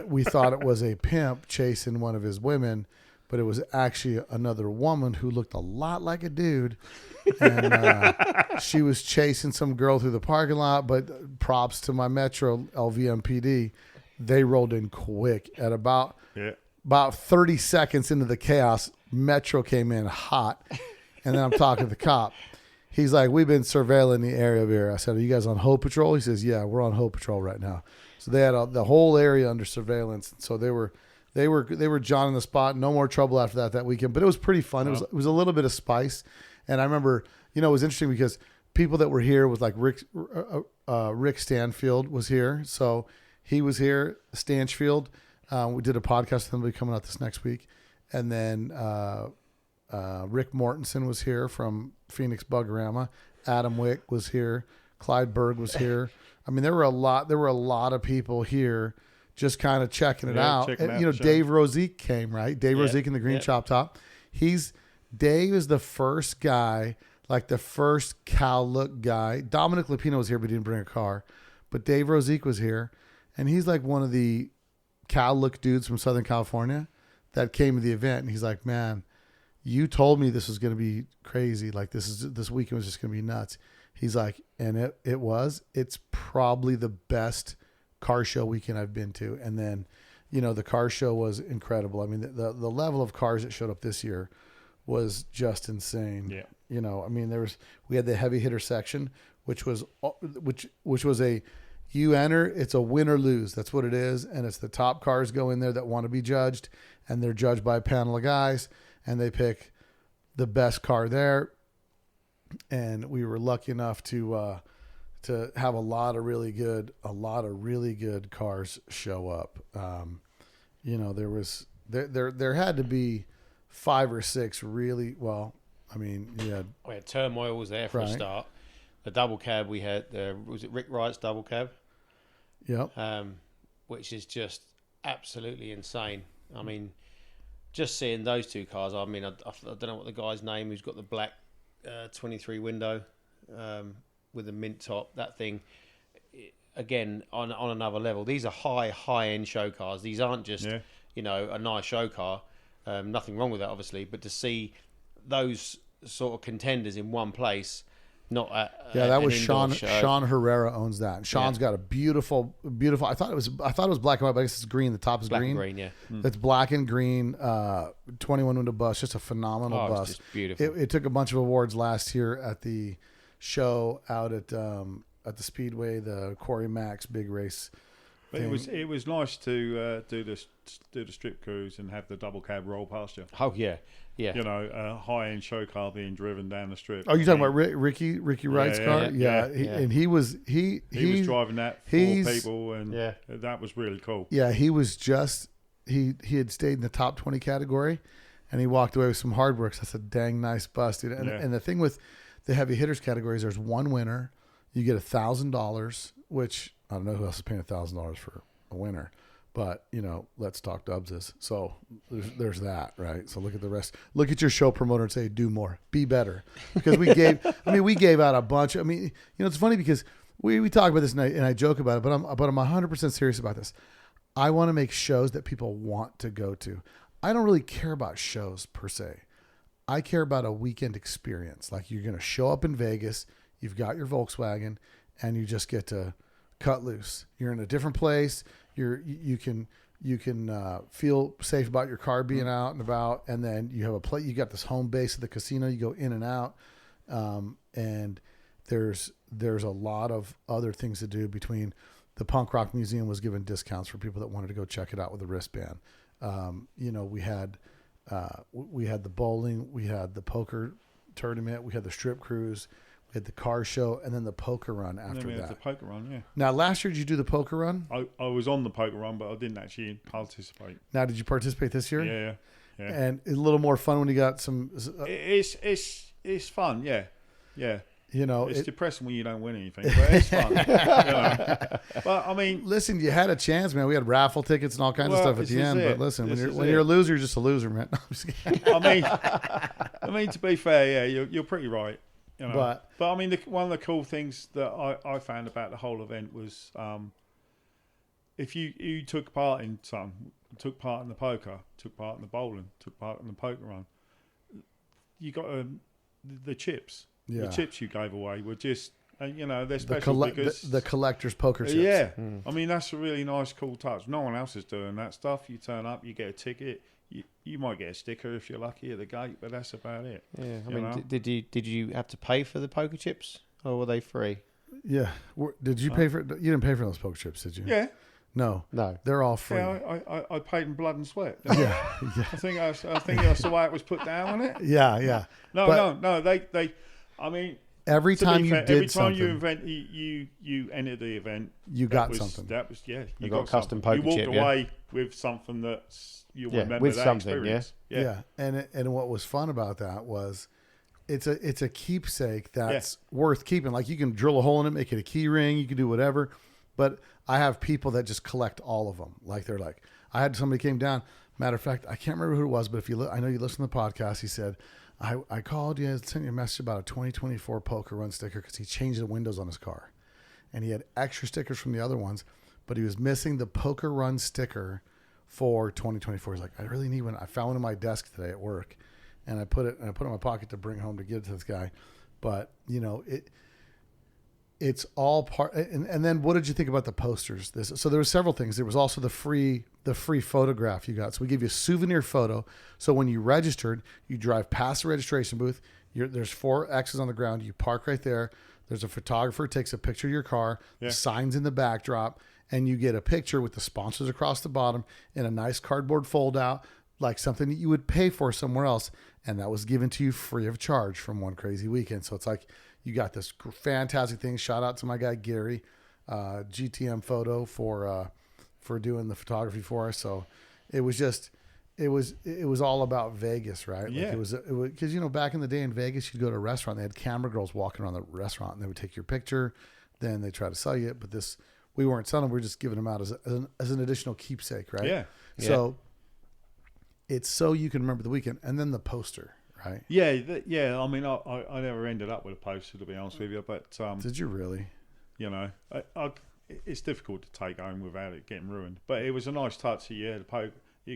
we thought it was a pimp chasing one of his women, but it was actually another woman who looked a lot like a dude, and she was chasing some girl through the parking lot. But props to my Metro LVMPD, they rolled in quick at about 30 seconds into the chaos. Metro came in hot, and then I'm talking to the cop. He's like, we've been surveilling the area over here. I said, are you guys on Hope Patrol? He says, yeah, we're on Hope Patrol right now. So they had the whole area under surveillance. So they were John the spot. No more trouble after that weekend. But it was pretty fun. It was a little bit of spice. And I remember, it was interesting because people that were here was like Rick Stanfield was here. So he was here, Stanchfield. We did a podcast with him. Will be coming out this next week. And then Rick Mortensen was here from Phoenix Bugorama. Adam Wick was here. Clyde Berg was here. I mean, there were a lot of people here just kind of checking it out. And, Dave Rosique came, right? Dave Rosique in the green chop top. Dave is the first guy, like the first Cal look guy. Dominic Lupino was here, but he didn't bring a car. But Dave Rosique was here, and he's like one of the Cal look dudes from Southern California that came to the event. And he's like, man, you told me this was going to be crazy. Like this weekend was just going to be nuts. He's like, and it's probably the best car show weekend I've been to. And then, the car show was incredible. I mean, the level of cars that showed up this year was just insane. Yeah. I mean, we had the heavy hitter section, which was you enter, it's a win or lose. That's what it is. And it's the top cars go in there that want to be judged, and they're judged by a panel of guys, and they pick the best car there. and we were lucky enough to have a lot of really good cars show up. There had to be 5 or 6 really well. I mean, you had Turmoil was there for a Right. start. The double cab we had, was it Rick Wright's double cab? yep. Which is just absolutely insane. I mean, just seeing those 2 cars. I mean, I don't know what the guy's name who's got the black 23 window with the mint top. That thing, again, on another level. These are high end show cars. These aren't just a nice show car. Nothing wrong with that, obviously, but to see those sort of contenders in one place. Not That was Sean. Sean Herrera owns that. And Sean's got a beautiful. I thought it was black and white, but I guess it's green. The top is Black green. and green, yeah. It's black and green. 21 window bus, just a phenomenal It's bus. just beautiful. It took a bunch of awards last year at the show out at the Speedway, the Corey Max big race. But it was nice to do the strip cruise and have the double cab roll past you. Oh yeah. A high end show car being driven down the strip. Oh, you talking about Ricky Wright's car? yeah. And he was driving that for people, and that was really cool. Yeah, he was just he had stayed in the top 20 category, and he walked away with some hard works. That's a dang nice bus, dude. And the thing with the heavy hitters categories, there's one winner. You get $1,000, which I don't know who else is paying $1,000 for a winner. But, let's talk Dubses. So there's that, right? So look at the rest. Look at your show promoter and say, do more, be better. Because we gave out a bunch. I mean, it's funny because we talk about this and I joke about it, but I'm 100% serious about this. I want to make shows that people want to go to. I don't really care about shows per se. I care about a weekend experience. Like you're going to show up in Vegas, you've got your Volkswagen, and you just get to cut loose. You're in a different place. You can feel safe about your car being out and about, and then you have you got this home base at the casino. You go in and out, and there's a lot of other things to do. Between the Punk Rock Museum was giving discounts for people that wanted to go check it out with a wristband. We had the bowling, we had the poker tournament, we had the strip cruise. We had the car show, and then the poker run after that. The poker run, yeah. Now, last year, did you do the poker run? I was on the poker run, but I didn't actually participate. Now, did you participate this year? Yeah. And it's a little more fun when you got some. It's fun, yeah. It's it, depressing when you don't win anything, but it's fun. But I mean, listen, you had a chance, man. We had raffle tickets and all kinds of stuff at the end. But listen, when you're a loser, you're just a loser, man. No, I'm just kidding. I mean, to be fair, yeah, you're pretty right. But I mean, one of the cool things that I found about the whole event was if you took part in took part in the poker, took part in the bowling, took part in the poker run, you got the chips. Yeah. The chips you gave away were just, they're special because the collector's poker chips. Yeah. I mean, that's a really nice, cool touch. No one else is doing that stuff. You turn up, you get a ticket. You might get a sticker if you're lucky at the gate, but that's about it. Yeah, I mean, did you have to pay for the poker chips, or were they free? Yeah. Did you pay for it? You didn't pay for those poker chips, did you? Yeah. No. They're all free. Yeah, I paid in blood and sweat. Yeah. I think that's the way it was put down, wasn't it? Yeah. No. They. I mean, every time you did something, you entered the event, you got something. That was You got a custom poker chip. You walked away with something that's you remember with that something. experience. Yeah. And what was fun about that was it's a keepsake that's worth keeping. Like you can drill a hole in it, make it a key ring, you can do whatever. But I have people that just collect all of them. Like they're like, I had somebody came down. Matter of fact, I can't remember who it was, but if you I know you listen to the podcast. He said, I called you and sent you a message about a 2024 poker run sticker because he changed the windows on his car, and he had extra stickers from the other ones, but he was missing the poker run sticker for 2024. He's like, I really need one. I found one in my desk today at work, and I put it in my pocket to bring home to give it to this guy. But it's all part. And then what did you think about the posters? So there were several things. There was also the free photograph you got. So we give you a souvenir photo. So when you registered, you drive past the registration booth. There's 4 X's on the ground. You park right there. There's a photographer takes a picture of your car, the signs in the backdrop, and you get a picture with the sponsors across the bottom in a nice cardboard fold out. like something that you would pay for somewhere else, and that was given to you free of charge from One Crazy Weekend. So it's like you got this fantastic thing. Shout out to my guy Gary, GTM Photo for doing the photography for us. So it was just it was all about Vegas, right? Yeah. Like it was because back in the day in Vegas, you'd go to a restaurant, they had camera girls walking around the restaurant, and they would take your picture, then they try to sell you it. But this, we weren't selling; we were just giving them out as an additional keepsake, right? Yeah. So it's so you can remember the weekend, and then the poster, right? Yeah, I mean, I never ended up with a poster, to be honest with you, but Did you really? It's difficult to take home without it getting ruined. But it was a nice touch. You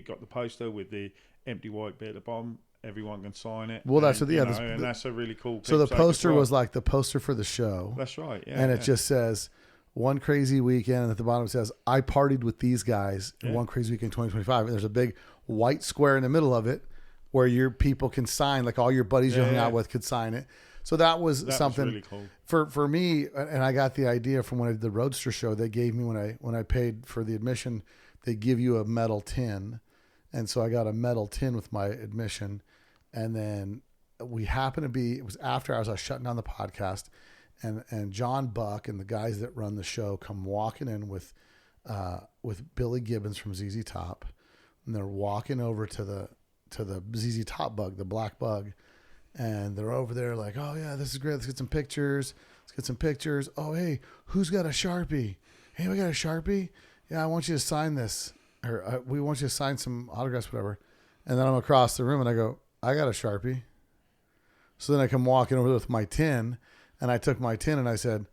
got the poster with the empty white bit at the bottom. Everyone can sign it. Well, that's and that's a really cool. So the keepsake poster as well. was like the poster for the show. That's right. Yeah, and it just says One Crazy Weekend, and at the bottom it says I partied with these guys in Yeah. One Crazy Weekend 2025. And there's a big white square in the middle of it where your people can sign, like all your buddies you hung out with could sign it. So that was something really cool. for me, and I got the idea from when I did the Roadster show. They gave me when I paid for the admission, they give you a metal tin, and so I got a metal tin with my admission, and then we happened to be, it was after I was shutting down the podcast, and John Buck and the guys that run the show come walking in with Billy Gibbons from ZZ Top, and they're walking over to the ZZ Top bug, the black bug. And they're over there like, oh, yeah, this is great. Let's get some pictures. Oh, hey, who's got a Sharpie? Hey, we got a Sharpie? Yeah, I want you to sign this. Or we want you to sign some autographs, whatever. And then I'm across the room and I go, I got a Sharpie. So then I come walking over with my tin. And I took my tin and I said,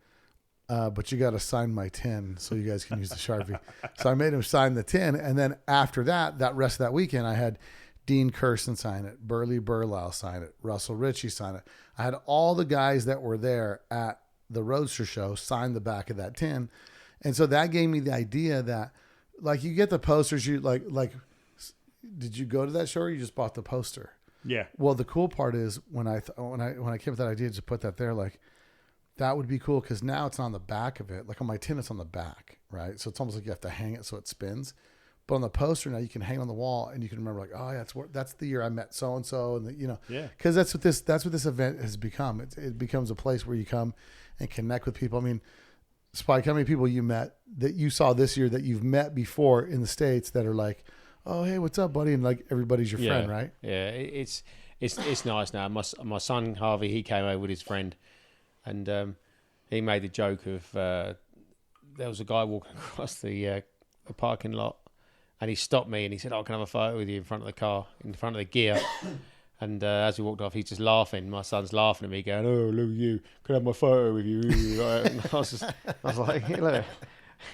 but you got to sign my tin so you guys can use the Sharpie. So I made him sign the tin. And then after that rest of that weekend, I had Dean Kirsten sign it, Burley Burlow sign it, Russell Ritchie sign it. I had all the guys that were there at the Roadster show sign the back of that tin. And so that gave me the idea that, like, you get the posters, you like, did you go to that show or you just bought the poster? Yeah. Well, the cool part is when I came up with that idea to put that there, like, that would be cool because now it's on the back of it. Like on my tin, it's on the back, right? So it's almost like you have to hang it so it spins. But on the poster now, you can hang on the wall and you can remember, like, oh yeah, that's the year I met so and so, and because that's what this event has become. It becomes a place where you come and connect with people. I mean, Spike, how many people you met that you saw this year that you've met before in the States that are like, oh hey, what's up, buddy, and like everybody's your friend, right? Yeah, it's nice now. My son Harvey, he came over with his friend, and he made the joke of there was a guy walking across the parking lot. And he stopped me and he said, "Oh, can I have a photo with you in front of the car, in front of the gear?" And as we walked off, he's just laughing. My son's laughing at me, going, "Oh, look at you! Can I have my photo with you?" And I was like, hey, look.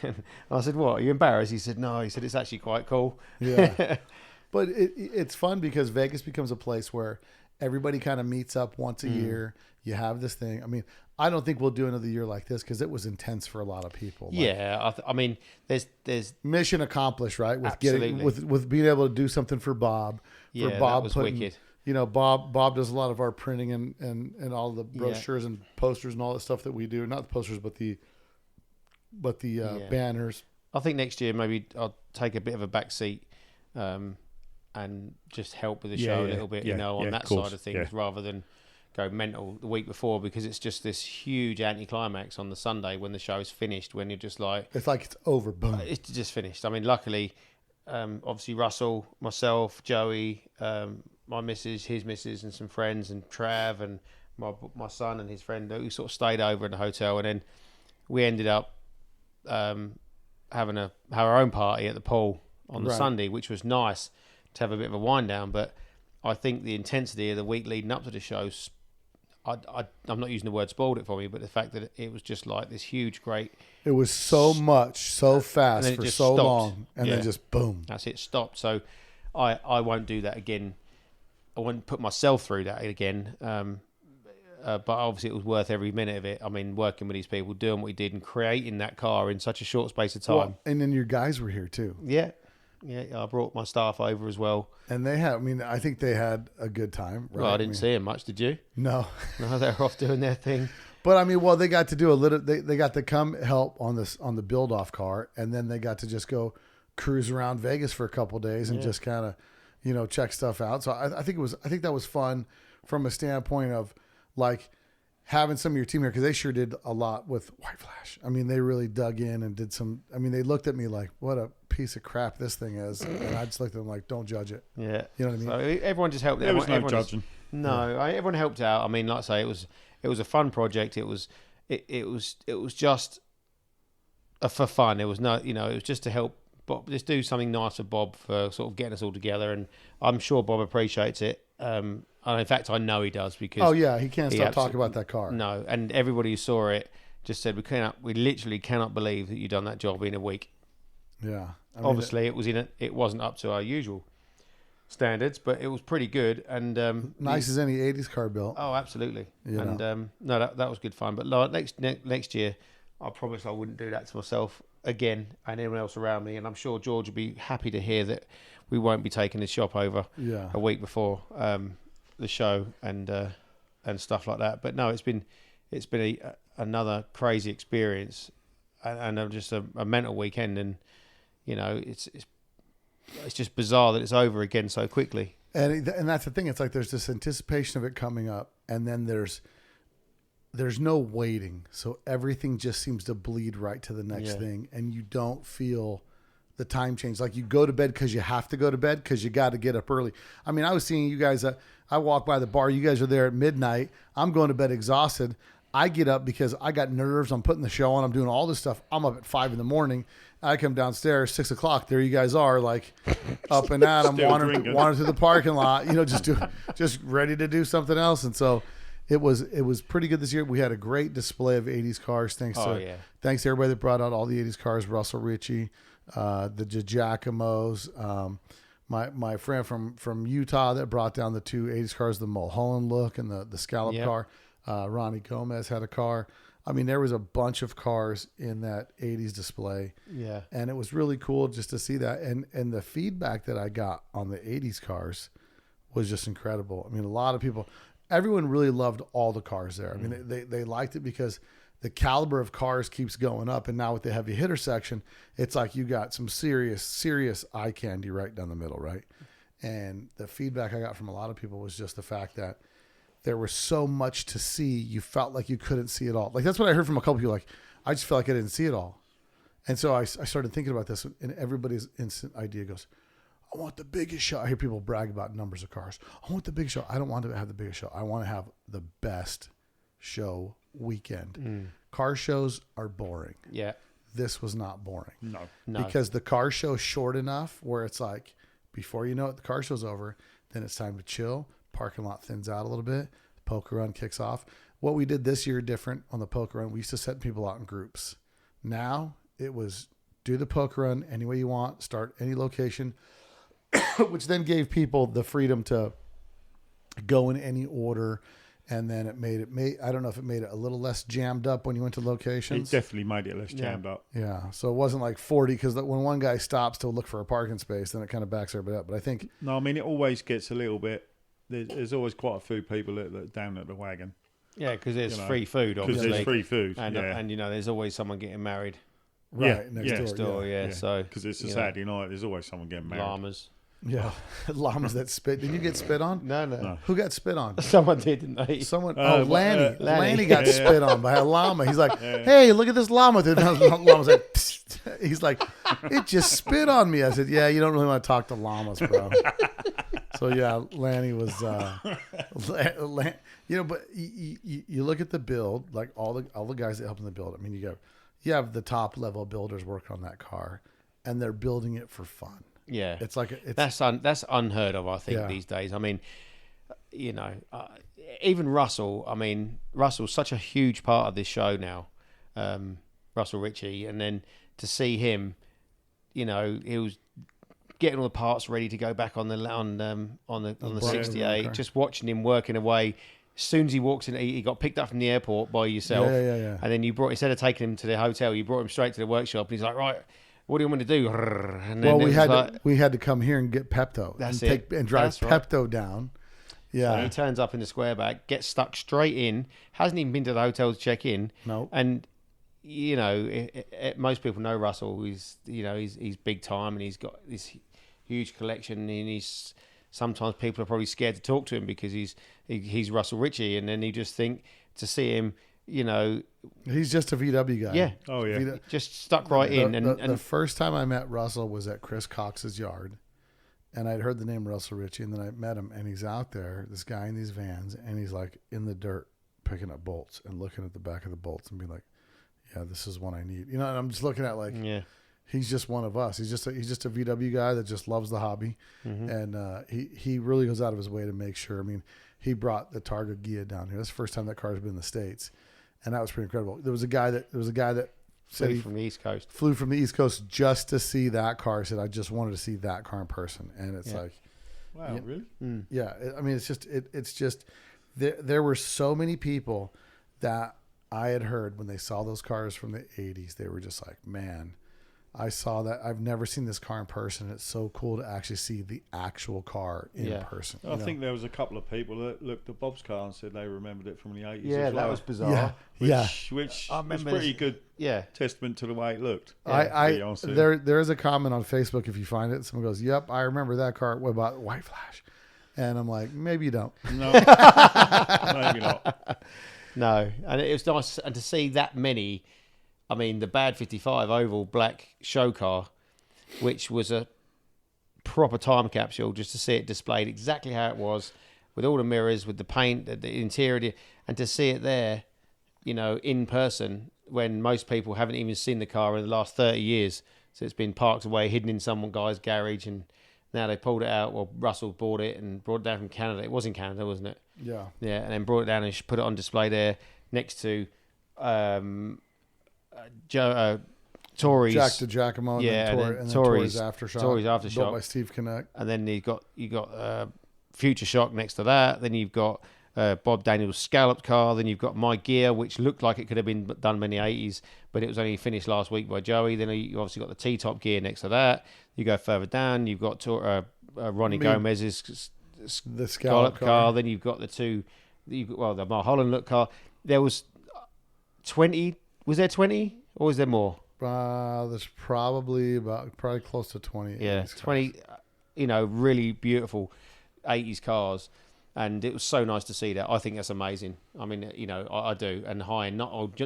And I said, "What? Are you embarrassed?" He said, "No." He said, "It's actually quite cool." Yeah, but it's fun because Vegas becomes a place where everybody kind of meets up once a year. You have this thing. I mean, I don't think we'll do another year like this because it was intense for a lot of people. Like, yeah, I mean, there's mission accomplished, right? With absolutely. with being able to do something for Bob. Yeah, for Bob that was putting, wicked. Bob does a lot of our printing and all the brochures and posters and all the stuff that we do. Not the posters, but the banners. I think next year maybe I'll take a bit of a back seat and just help with the show a little bit, on that side of things, rather than go mental the week before, because it's just this huge anticlimax on the Sunday when the show's finished, when you're just like... It's like it's over, boom. It's just finished. I mean, luckily, obviously Russell, myself, Joey, my missus, his missus and some friends, and Trav and my son and his friend, who sort of stayed over in the hotel, and then we ended up having our own party at the pool on the Sunday, which was nice to have a bit of a wind down. But I think the intensity of the week leading up to the shows, I'm not using the word spoiled it for me, but the fact that it was just like this huge, great... It was so much, so fast for so stopped. long, and then just boom. That's it, stopped. So I won't do that again. I won't put myself through that again. But obviously it was worth every minute of it. I mean, working with these people, doing what we did, and creating that car in such a short space of time. Well, and then your guys were here too. Yeah, I brought my staff over as well. And I think they had a good time. Right? Well, I didn't see them much, did you? No. No, they were off doing their thing. But they got to do a little. They got to come help on the build off car, and then they got to just go cruise around Vegas for a couple of days and just kind of, check stuff out. So I think that was fun from a standpoint of like having some of your team here, because they sure did a lot with White Flash. I mean, they really dug in and did some. I mean, they looked at me like, what a piece of crap this thing is, and I just looked at them like, don't judge it. Yeah, you know what I mean. So everyone just helped. There was no everyone judging. Everyone helped out. I mean, like I say, it was a fun project. It was just for fun. It was no, it was just to help Bob, just do something nice for Bob for sort of getting us all together, and I'm sure Bob appreciates it. And in fact, I know he does, because he can't stop talking about that car. No, and everybody who saw it just said we literally cannot believe that you've done that job in a week. Yeah, obviously it wasn't up to our usual standards, but it was pretty good and nice as any '80s car built. Oh, absolutely. And no, that was good fun. But like, next year, I promise I wouldn't do that to myself again and anyone else around me. And I'm sure George would be happy to hear that we won't be taking the shop over a week before the show and stuff like that. But no, it's been another crazy experience and just a mental weekend. And it's just bizarre that it's over again so quickly. And that's the thing. It's like there's this anticipation of it coming up, and then there's no waiting. So everything just seems to bleed right to the next thing, and you don't feel the time change. Like you go to bed because you have to go to bed because you got to get up early. I mean, I was seeing you guys. I walk by the bar. You guys are there at midnight. I'm going to bed exhausted. I get up because I got nerves. I'm putting the show on. I'm doing all this stuff. I'm up at 5 a.m. I come downstairs, 6 o'clock. There you guys are, like up and at 'em, wandering through the parking lot. Just ready to do something else. And so it was pretty good this year. We had a great display of '80s cars. Thanks to everybody that brought out all the '80s cars. Russell Ritchie, the Giacomos, my friend from Utah that brought down the 2 '80s cars, the Mulholland look and the scallop car. Ronnie Gomez had a car. I mean, there was a bunch of cars in that '80s display. Yeah. And it was really cool just to see that. And the feedback that I got on the '80s cars was just incredible. I mean, a lot of people, everyone really loved all the cars there. I mean, they liked it because the caliber of cars keeps going up. And now with the heavy hitter section, it's like you got some serious eye candy right down the middle, right? And the feedback I got from a lot of people was just the fact that there was so much to see, you felt like you couldn't see it all. Like, that's what I heard from a couple people. Like, I just felt like I didn't see it all. And so I started thinking about this, and everybody's instant idea goes, I want the biggest show. I hear people brag about numbers of cars. I want the big show. I don't want to have the biggest show. I want to have the best show weekend. Car shows are boring. Yeah. This was not boring. No. Because the car show's short enough where it's like, before you know it, the car show's over, then it's time to chill. Parking lot thins out a little bit. The poker run kicks off. What we did this year different on the poker run, we used to set people out in groups. Now it was do the poker run any way you want, start any location, which then gave people the freedom to go in any order. And then I don't know if it made it a little less jammed up when you went to locations. It definitely made it less jammed up. Yeah. So it wasn't like 40, because when one guy stops to look for a parking space, then it kind of backs everybody up. But I think... No, I mean, it always gets a little bit... There's always quite a few people that are down at the wagon. Yeah, because there's free food, obviously. Because there's free food, and there's always someone getting married. Right, next door. So because it's a Saturday night, there's always someone getting married. Llamas. Yeah, llamas that spit. Did you get spit on? No. Who got spit on? Someone did, didn't they? Someone. Lanny. Lanny got spit on by a llama. He's like, "Hey, look at this llama." The llama's like, psst. He's like, "It just spit on me." I said, "Yeah, you don't really want to talk to llamas, bro." So yeah, Lanny was, but you look at the build, like all the guys that helped in the build. I mean, you have the top level builders working on that car, and they're building it for fun. Yeah, it's like that's unheard of, I think, these days. I mean, even Russell. I mean, Russell's such a huge part of this show now. Russell Ritchie, and then to see him, he was getting all the parts ready to go back on the 68. Just watching him working away. As soon as he walks in, he got picked up from the airport by yourself. Yeah. And then instead of taking him to the hotel, you brought him straight to the workshop. And he's like, right, what do you want me to do? And then we had to come here and get Pepto. And drive Pepto down. Yeah. So he turns up in the square back, gets stuck straight in, hasn't even been to the hotel to check in. No. And most people know Russell. He's big time, and he's got this huge collection, and he's sometimes people are probably scared to talk to him because he's Russell Ritchie, and then you just think to see him, you know, he's just a VW guy. yeah, Oh yeah. just stuck right in. And the first time I met Russell was at Chris Cox's yard, and I'd heard the name Russell Ritchie, and then I met him, and he's out there, this guy in these vans, and he's like in the dirt picking up bolts and looking at the back of the bolts and being like, yeah, this is one I need. You know, and I'm just looking at like, yeah. he's just one of us. He's just a VW guy that just loves the hobby, and he really goes out of his way to make sure. I mean, he brought the Targa Ghia down here. That's the first time that car's been in the States, and that was pretty incredible. There was a guy that said Flew from the East Coast. Flew from the East Coast just to see that car. He said, I just wanted to see that car in person, and it's like, Wow, really? yeah. I mean, it's just there were so many people that I had heard when they saw those cars from the 80s. They were just like, man, I saw that. I've never seen this car in person. It's so cool to actually see the actual car in person. I think there was a couple of people that looked at Bob's car and said they remembered it from the 80s. Yeah, as well, that was bizarre. which I was remember pretty good. Yeah. Testament to the way it looked. There is a comment on Facebook if you find it. Someone goes, "Yep, I remember that car. What about White Flash?" And I'm like, maybe you don't. No, maybe not. No, and it was nice, and to see that many. I mean, the Bad 55 oval black show car, which was a proper time capsule, just to see it displayed exactly how it was, with all the mirrors, with the paint, the interior, and to see it there, you know, in person, when most people haven't even seen the car in the last 30 years. So it's been parked away, hidden in some guy's garage, and now they pulled it out. Well, Russell bought it and brought it down from Canada. It was in Canada, wasn't it? Yeah. Yeah, and then brought it down and put it on display there next to Tories. Jack DiGiacomo, Yeah, and then Tories Aftershock. Tories Aftershock. Built by Steve Connect. And then you got Future Shock next to that. Then you've got Bob Daniels' scalloped car. Then you've got My Gear, which looked like it could have been done in the 80s, but it was only finished last week by Joey. Then you obviously got the T-top gear next to that. You go further down, you've got Ronnie Gomez's the scallop car. Then you've got the two, the Mulholland look car. There was 20. Was there 20 or was there more? There's probably close to 20. Yeah, 20. You know, really beautiful 80s cars, and it was so nice to see that. I think that's amazing. I mean, you know, I do. And high-end, not old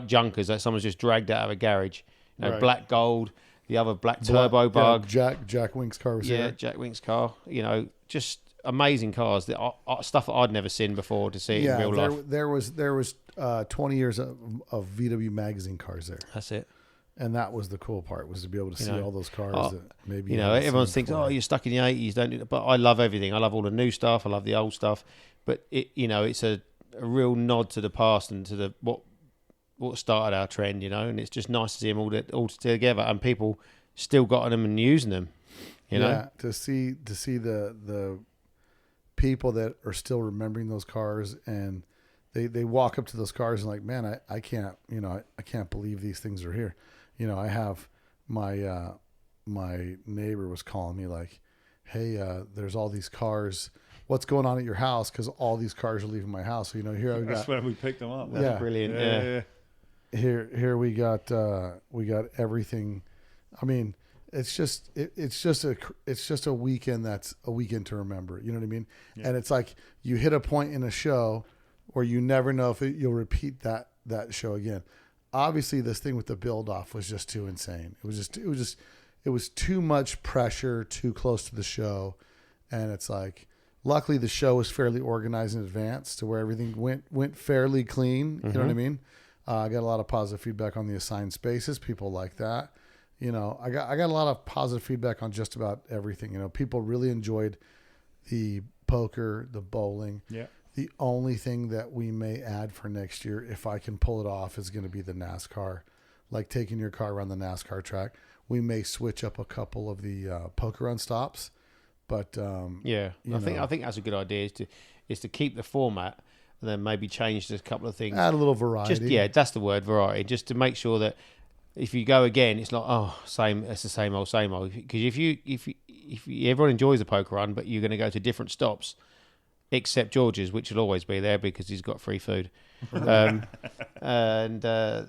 junkers that someone's just dragged out of a garage. You know, Right. Black Gold, the other black turbo bug. Jack Wink's car was here. Jack Wink's car. You know, just amazing cars. That stuff that I'd never seen before to see in real life. There was 20 years of VW magazine cars there. That's it. And that was the cool part, was to be able to see all those cars that maybe... You know, everyone thinks, oh, you're stuck in the 80s, don't do that. But I love everything. I love all the new stuff. I love the old stuff. But, it's a real nod to the past and to the what started our trend, you know. And it's just nice to see them all together and people still got them and using them, you know. To see the people that are still remembering those cars, and they walk up to those cars and like, man, I can't believe these things are here. You know, I have my neighbor was calling me like, hey, there's all these cars. What's going on at your house? Because all these cars are leaving my house. So, you know, here I got. That's when we picked them up. That's brilliant. Yeah. Here we got everything. I mean, it's just a weekend that's a weekend to remember. You know what I mean? Yeah. And it's like you hit a point in a show where you never know if you'll repeat that show again. Obviously, this thing with the build off was just too insane. It was too much pressure, too close to the show, and it's like, luckily the show was fairly organized in advance to where everything went fairly clean. Mm-hmm. You know what I mean? I got a lot of positive feedback on the assigned spaces. People like that. You know, I got a lot of positive feedback on just about everything. You know, people really enjoyed the poker, the bowling. Yeah. The only thing that we may add for next year, if I can pull it off, is going to be the NASCAR, like taking your car around the NASCAR track. We may switch up a couple of the poker run stops, but I think that's a good idea. Is to keep the format and then maybe change a couple of things. Add a little variety. That's the word, variety. Just to make sure that if you go again, it's not same. It's the same old. Because if everyone enjoys the poker run, but you're going to go to different stops. Except George's, which will always be there because he's got free food. You know,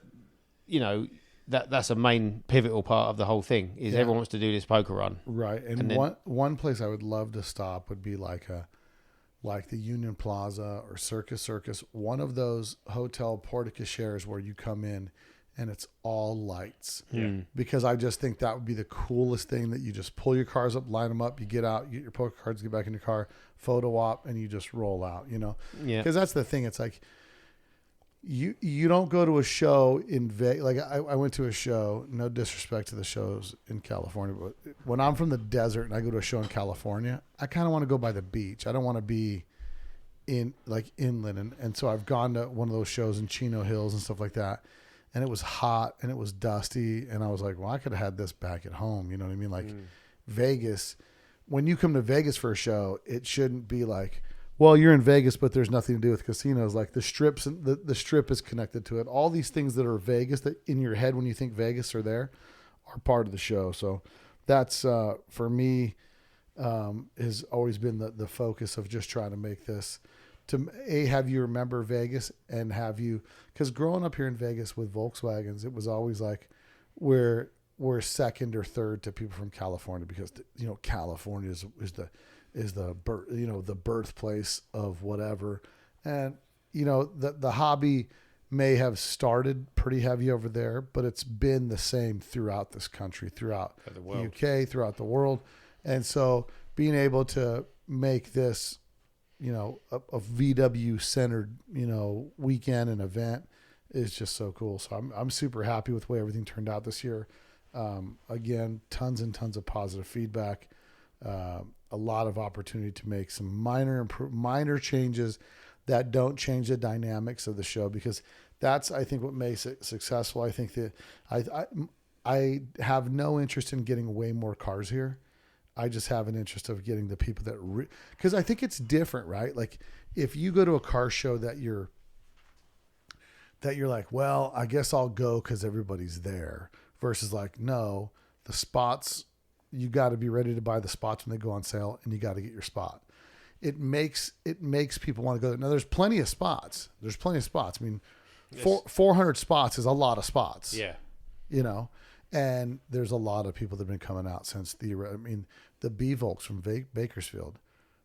that's a main pivotal part of the whole thing. Is everyone wants to do this poker run, right? And then, one place I would love to stop would be like the Union Plaza or Circus, one of those hotel porte-cocheres where you come in and it's all lights. Yeah. Because I just think that would be the coolest thing, that you just pull your cars up, line them up, you get out, you get your poker cards, get back in your car, photo op, and you just roll out, you know? Yeah. Because that's the thing. It's like, you don't go to a show in Vegas. Like I went to a show, no disrespect to the shows in California, but when I'm from the desert and I go to a show in California, I kind of want to go by the beach. I don't want to be in like inland. And so I've gone to one of those shows in Chino Hills and stuff like that. And it was hot and it was dusty. And I was like, well, I could have had this back at home. You know what I mean? Like Vegas, when you come to Vegas for a show, it shouldn't be like, well, you're in Vegas, but there's nothing to do with casinos. Like the strips, and the strip is connected to it. All these things that are Vegas, that in your head when you think Vegas are there, are part of the show. So that's for me has always been the focus of just trying to make this to have you remember Vegas, and have you, because growing up here in Vegas with Volkswagens, it was always like we're second or third to people from California, because California is the birthplace of whatever. And the hobby may have started pretty heavy over there, but it's been the same throughout this country, throughout the UK, throughout the world. And so being able to make this a VW centered weekend and event is just so cool. So I'm super happy with the way everything turned out this year. Again, tons and tons of positive feedback. A lot of opportunity to make some minor changes that don't change the dynamics of the show, because that's, I think, what makes it successful. I think that I have no interest in getting way more cars here. I just have an interest of getting the people that because I think it's different, right? Like if you go to a car show that you're like, well, I guess I'll go because everybody's there, versus like, no, the spots, you got to be ready to buy the spots when they go on sale, and you got to get your spot. It makes people want to go there. Now there's plenty of spots. I mean, 400 spots is a lot of spots. Yeah. And there's a lot of people that have been coming out since the B-Volks from Bakersfield,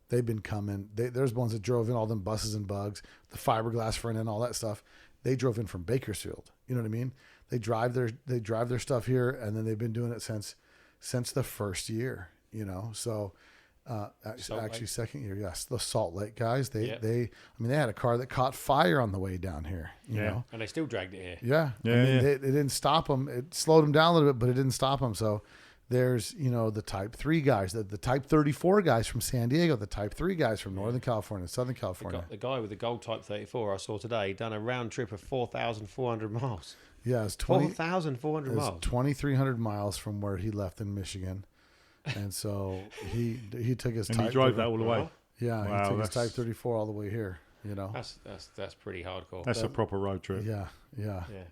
they've been coming. There's ones that drove in, all them buses and bugs, the fiberglass front end, all that stuff. They drove in from Bakersfield. You know what I mean? They drive their stuff here, and then they've been doing it since the first year. So actually second year, yes. The Salt Lake guys, they had a car that caught fire on the way down here. You know, and they still dragged it here. Yeah, It didn't stop them. It slowed them down a little bit, but it didn't stop them. So there's the Type 3 guys, the Type 34 guys from San Diego, the Type 3 guys from Northern California, Southern California. The guy with the gold Type 34 I saw today done a round trip of 4,400 miles. Yeah, it's 4,400 miles. 2,300 miles from where he left in Michigan. And so he took his and Type. he drove that all the way. Yeah, wow, he took his Type 34 all the way here. That's pretty hardcore. That's a proper road trip. Yeah.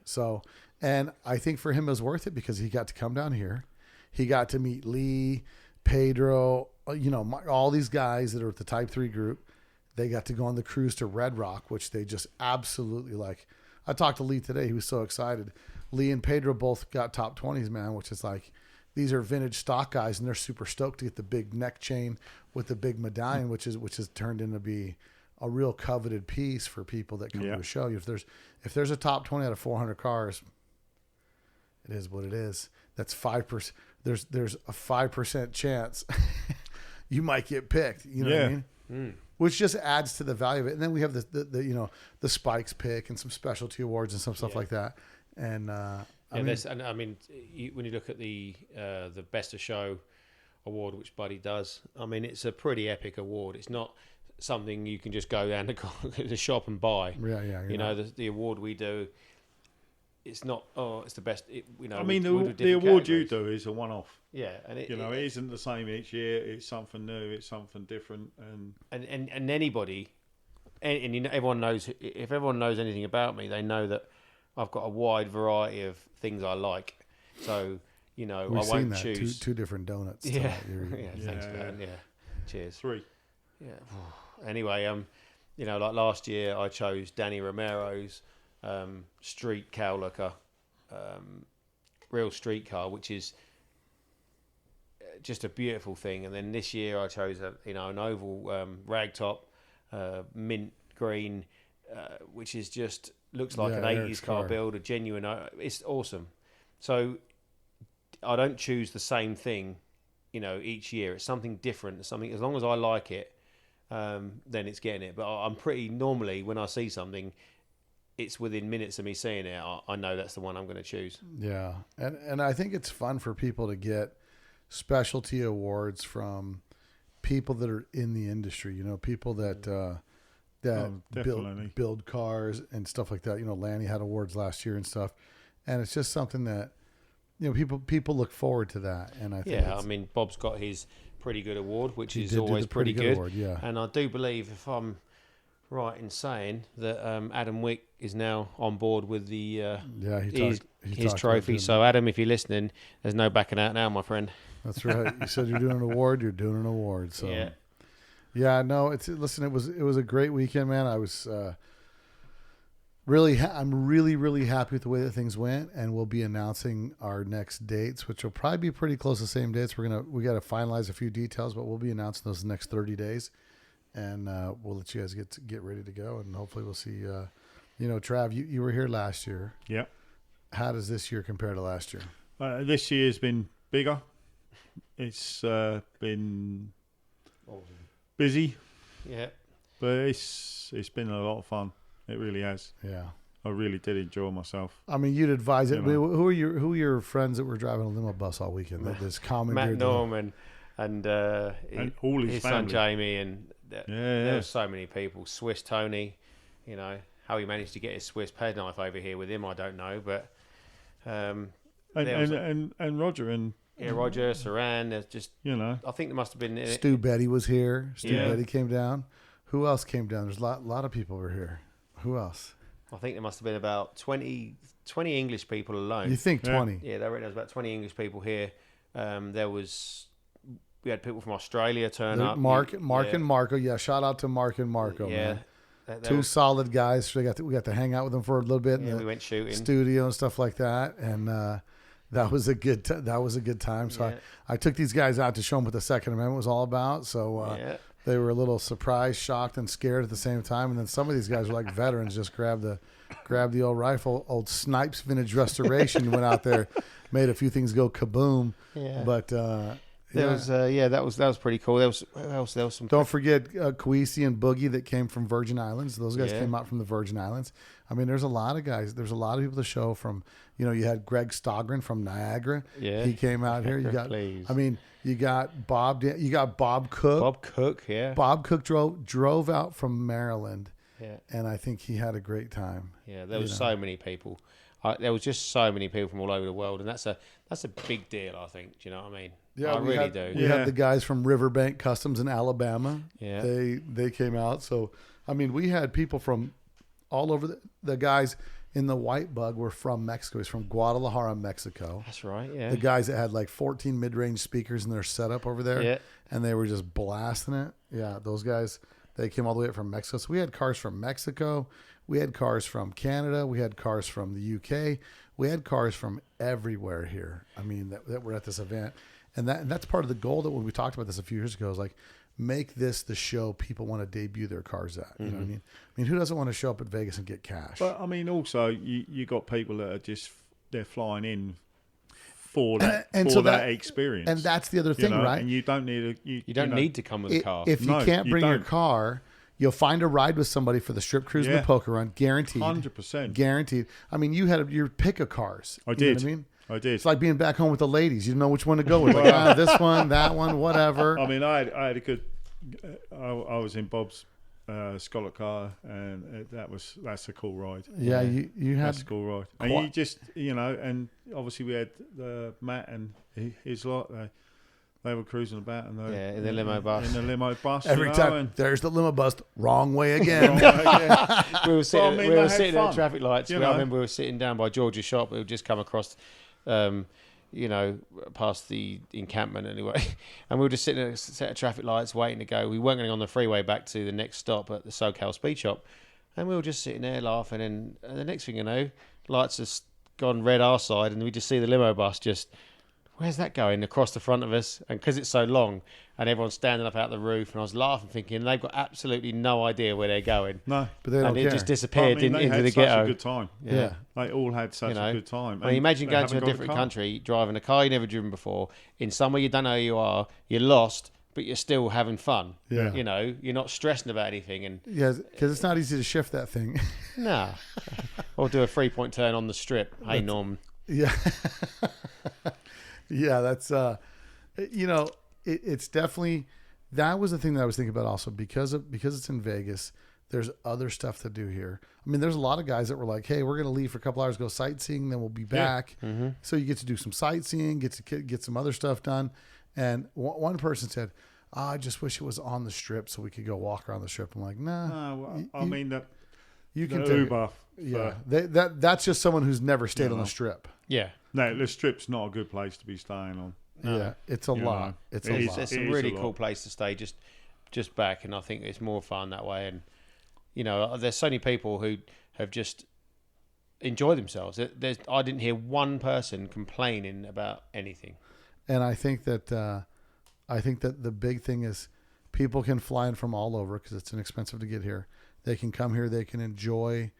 So, and I think for him it was worth it, because he got to come down here. He got to meet Lee, Pedro, all these guys that are with the Type 3 group. They got to go on the cruise to Red Rock, which they just absolutely like. I talked to Lee today. He was so excited. Lee and Pedro both got top 20s, man, which is like, these are vintage stock guys, and they're super stoked to get the big neck chain with the big medallion, which has turned into be a real coveted piece for people that come to a show. If there's a top 20 out of 400 cars, it is what it is. That's 5%. There's a 5% chance you might get picked. You know what I mean? Which just adds to the value of it. And then we have the Spikes pick and some specialty awards and some stuff like that. And when you look at the Best of Show award, which Buddy does, it's a pretty epic award. It's not something you can just go down to the shop and buy. Yeah. The award we do, it's not. It's the best. The award you do is a one-off. Yeah, and it isn't the same each year. It's something new. It's something different. And anybody, and everyone knows. If everyone knows anything about me, they know that I've got a wide variety of things I like. So I won't choose two different donuts. Yeah, thanks, man. Yeah, cheers. 3. Yeah. Anyway, like last year, I chose Danny Romero's Street Cowlooker real street car, which is just a beautiful thing. And then this year I chose an oval ragtop, mint green, which is just looks like an 80s car build, a genuine. It's awesome. So I don't choose the same thing, each year. It's something different. Something, as long as I like it, then it's getting it. But I'm pretty normally when I see something, it's within minutes of me seeing it. I know that's the one I'm going to choose. Yeah, and I think it's fun for people to get specialty awards from people that are in the industry. People that build cars and stuff like that. Lanny had awards last year and stuff, and it's just something that people look forward to that. And I think Bob's got his pretty good award, which is always pretty good. Award, yeah. And I do believe, if I'm right in saying that, Adam Wick is now on board with the his trophy. So Adam, if you're listening, there's no backing out now, my friend. That's right. You said you're doing an award. You're doing an award. So no. It was a great weekend, man. I was I'm really happy with the way that things went, and we'll be announcing our next dates, which will probably be pretty close to the same dates. We got to finalize a few details, but we'll be announcing those next 30 days, and we'll let you guys get ready to go, and hopefully we'll see. Trav, you were here last year. Yeah. How does this year compare to last year? This year's been bigger. It's been busy. Yeah. But it's been a lot of fun. It really has. Yeah. I really did enjoy myself. I mean, you'd advise it. Who are your friends that were driving a limo bus all weekend? This common Matt Norman and all his son family. Jamie, and there were so many people. Swiss Tony, how he managed to get his Swiss penknife over here with him, I don't know. But and Roger and Roger Saran. There's just I think there must have been Stu Betty was here. Stu Betty came down. Who else came down? There's a lot of people were here. Who else? I think there must have been about 20 English people alone. You think 20? Yeah, there was about 20 English people here. We had people from Australia turn up. Mark and Marco. Yeah, shout out to Mark and Marco. Yeah, man. Two solid guys. So we got to hang out with them for a little bit. Yeah, we went shooting studio and stuff like that, and that was a good time. So I took these guys out to show them what the Second Amendment was all about. So they were a little surprised, shocked, and scared at the same time. And then some of these guys were like veterans, just grabbed the old rifle, old Snipes vintage restoration, went out there, made a few things go kaboom. Yeah. But that was pretty cool. There was some. Don't forget Kwesi and Boogie that came from Virgin Islands. Those guys came out from the Virgin Islands. I mean, there's a lot of guys. There's a lot of people to show from. You had Greg Stogren from Niagara. Yeah, he came out here. You got Bob. You got Bob Cook. Bob Cook, yeah. Bob Cook drove out from Maryland. Yeah, and I think he had a great time. Yeah, there was so many people. There was just so many people from all over the world, and that's a big deal. I think. Do you know what I mean? Yeah, I really do. We had the guys from Riverbank Customs in Alabama. Yeah, they came out. So I mean, we had people from all over. The guys in the White Bug were from Mexico. He's from Guadalajara, Mexico. That's right. Yeah, the guys that had like 14 mid-range speakers in their setup over there, and they were just blasting it. Yeah, those guys. They came all the way up from Mexico. So we had cars from Mexico. We had cars from Canada. We had cars from the UK. We had cars from everywhere here. I mean, that were at this event. And that's part of the goal that when we talked about this a few years ago is like, make this the show people want to debut their cars at. You know what I mean? I mean, who doesn't want to show up at Vegas and get cash? But I mean, also you got people that are they're flying in for that experience, and that's the other thing, right? And you don't need you don't need to come with a car if you can't bring your car. You'll find a ride with somebody for the strip cruise and the poker run, guaranteed. 100%, guaranteed. I mean, you had your pick of cars. I did. Know what I mean, I did. It's like being back home with the ladies. You know which one to go with. Like, this one, that one, whatever. I mean, I had a good. I was in Bob's Scholar car, and that's a cool ride. Yeah, you had that's a cool ride, and you just and obviously we had Matt and his lot. They were cruising about in the limo bus. In the limo bus. Every time there's the limo bus, wrong way again. We were sitting at traffic lights. I remember we were sitting down by George's shop. We had just come across, past the encampment anyway. And we were just sitting at a set of traffic lights waiting to go. We weren't going to go on the freeway back to the next stop at the SoCal Speed Shop. And we were just sitting there laughing. And the next thing you know, lights are gone red our side, and we just see the limo bus just, where's that going, across the front of us? And because it's so long, and everyone's standing up out the roof, and I was laughing, thinking they've got absolutely no idea where they're going. No, but they don't and care. it just disappeared they into had the such ghetto. a good time. Yeah. They all had such a good time. I mean, imagine going to a different country, driving a car you've never driven before, in somewhere you don't know who you are, you're lost, but you're still having fun. Yeah. You know, you're not stressing about anything. And yeah, because it's not easy to shift that thing. nah. Or do a 3-point turn on the strip. Hey, Norm. Yeah. Yeah, that's, it's definitely, that was the thing that I was thinking about also, because it's in Vegas, there's other stuff to do here. I mean, there's a lot of guys that were like, hey, we're going to leave for a couple hours, go sightseeing, then we'll be back. Yeah. Mm-hmm. So you get to do some sightseeing, get some other stuff done. And one person said, I just wish it was on the strip so we could go walk around the strip. I'm like, nah. No, I mean that you can Uber. Yeah, that's just someone who's never stayed on the strip. Yeah. No, the strip's not a good place to be staying on. No. Yeah, it's a lot. Know. It's a lot. It's a really cool place to stay just back, and I think it's more fun that way. And there's so many people who have just enjoyed themselves. I didn't hear one person complaining about anything. And I think that the big thing is people can fly in from all over because it's inexpensive to get here. They can come here. They can enjoy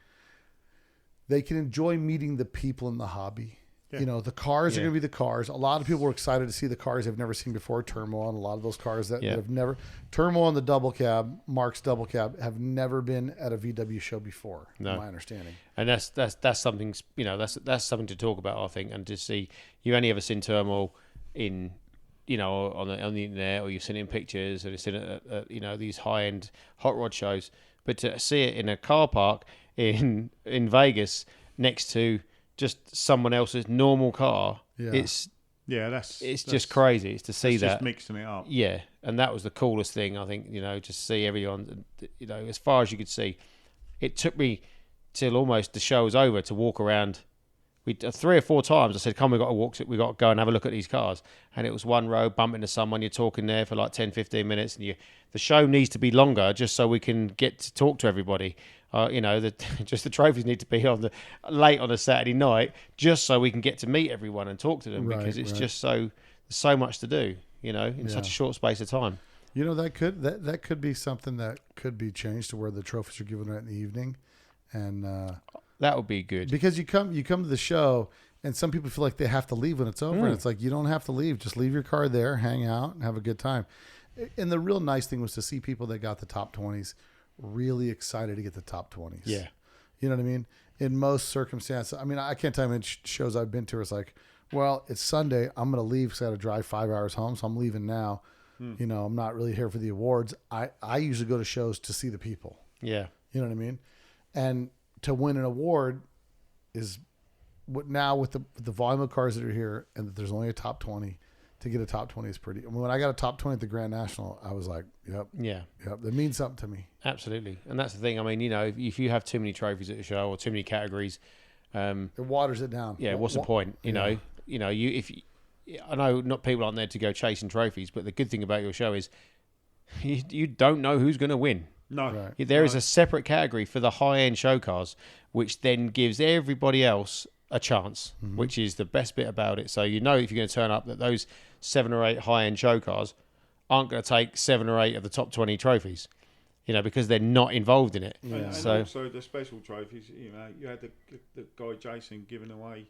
meeting the people in the hobby. Yeah. The cars are going to be the cars. A lot of people were excited to see the cars they've never seen before. Turmoil and a lot of those cars that have never. Turmoil and the double cab, Mark's double cab, have never been at a VW show before. No. In my understanding. And that's something. That's something to talk about, I think, and to see. You only ever seen Turmoil in, on the internet, or you've seen it in pictures, or you've seen it at these high end hot rod shows. But to see it in a car park in Vegas next to just someone else's normal car, it's just crazy. It's to see that, just mixing it up. Yeah, and that was the coolest thing, I think. Just see everyone. As far as you could see, it took me till almost the show was over to walk around. We 3 or 4 times I said, "Come, we got to go and have a look at these cars." And it was one row, bump into someone. You're talking there for like 10, 15 minutes, and the show needs to be longer just so we can get to talk to everybody. Just the trophies need to be late on a Saturday night, just so we can get to meet everyone and talk to them, because it's just so much to do, in such a short space of time. That could be something that could be changed to where the trophies are given right in the evening, and that would be good, because you come to the show, and some people feel like they have to leave when it's over, and it's like, you don't have to leave. Just leave your car there, hang out, and have a good time. And the real nice thing was to see people that got the top 20s really excited to get the top 20s. Yeah. You know what I mean? In most circumstances, I mean, I can't tell you how many shows I've been to. It's like, well, it's Sunday. I'm going to leave because I got to drive 5 hours home. So I'm leaving now. I'm not really here for the awards. I usually go to shows to see the people. Yeah. You know what I mean? And to win an award is what now with the volume of cars that are here, and that there's only a top 20. To get a top 20 is pretty. I mean, when I got a top 20 at the Grand National, I was like, yep. Yeah. Yep. That means something to me. Absolutely. And that's the thing. I mean, if you have too many trophies at the show or too many categories, it waters it down. Yeah. What's the point? I know not people aren't there to go chasing trophies, but the good thing about your show is you don't know who's going to win. No. Right. There is a separate category for the high-end show cars, which then gives everybody else a chance, which is the best bit about it. So if you're going to turn up, that those 7 or 8 high-end show cars aren't going to take 7 or 8 of the top 20 trophies, because they're not involved in it. Yeah. And also the special trophies, you had the guy Jason giving away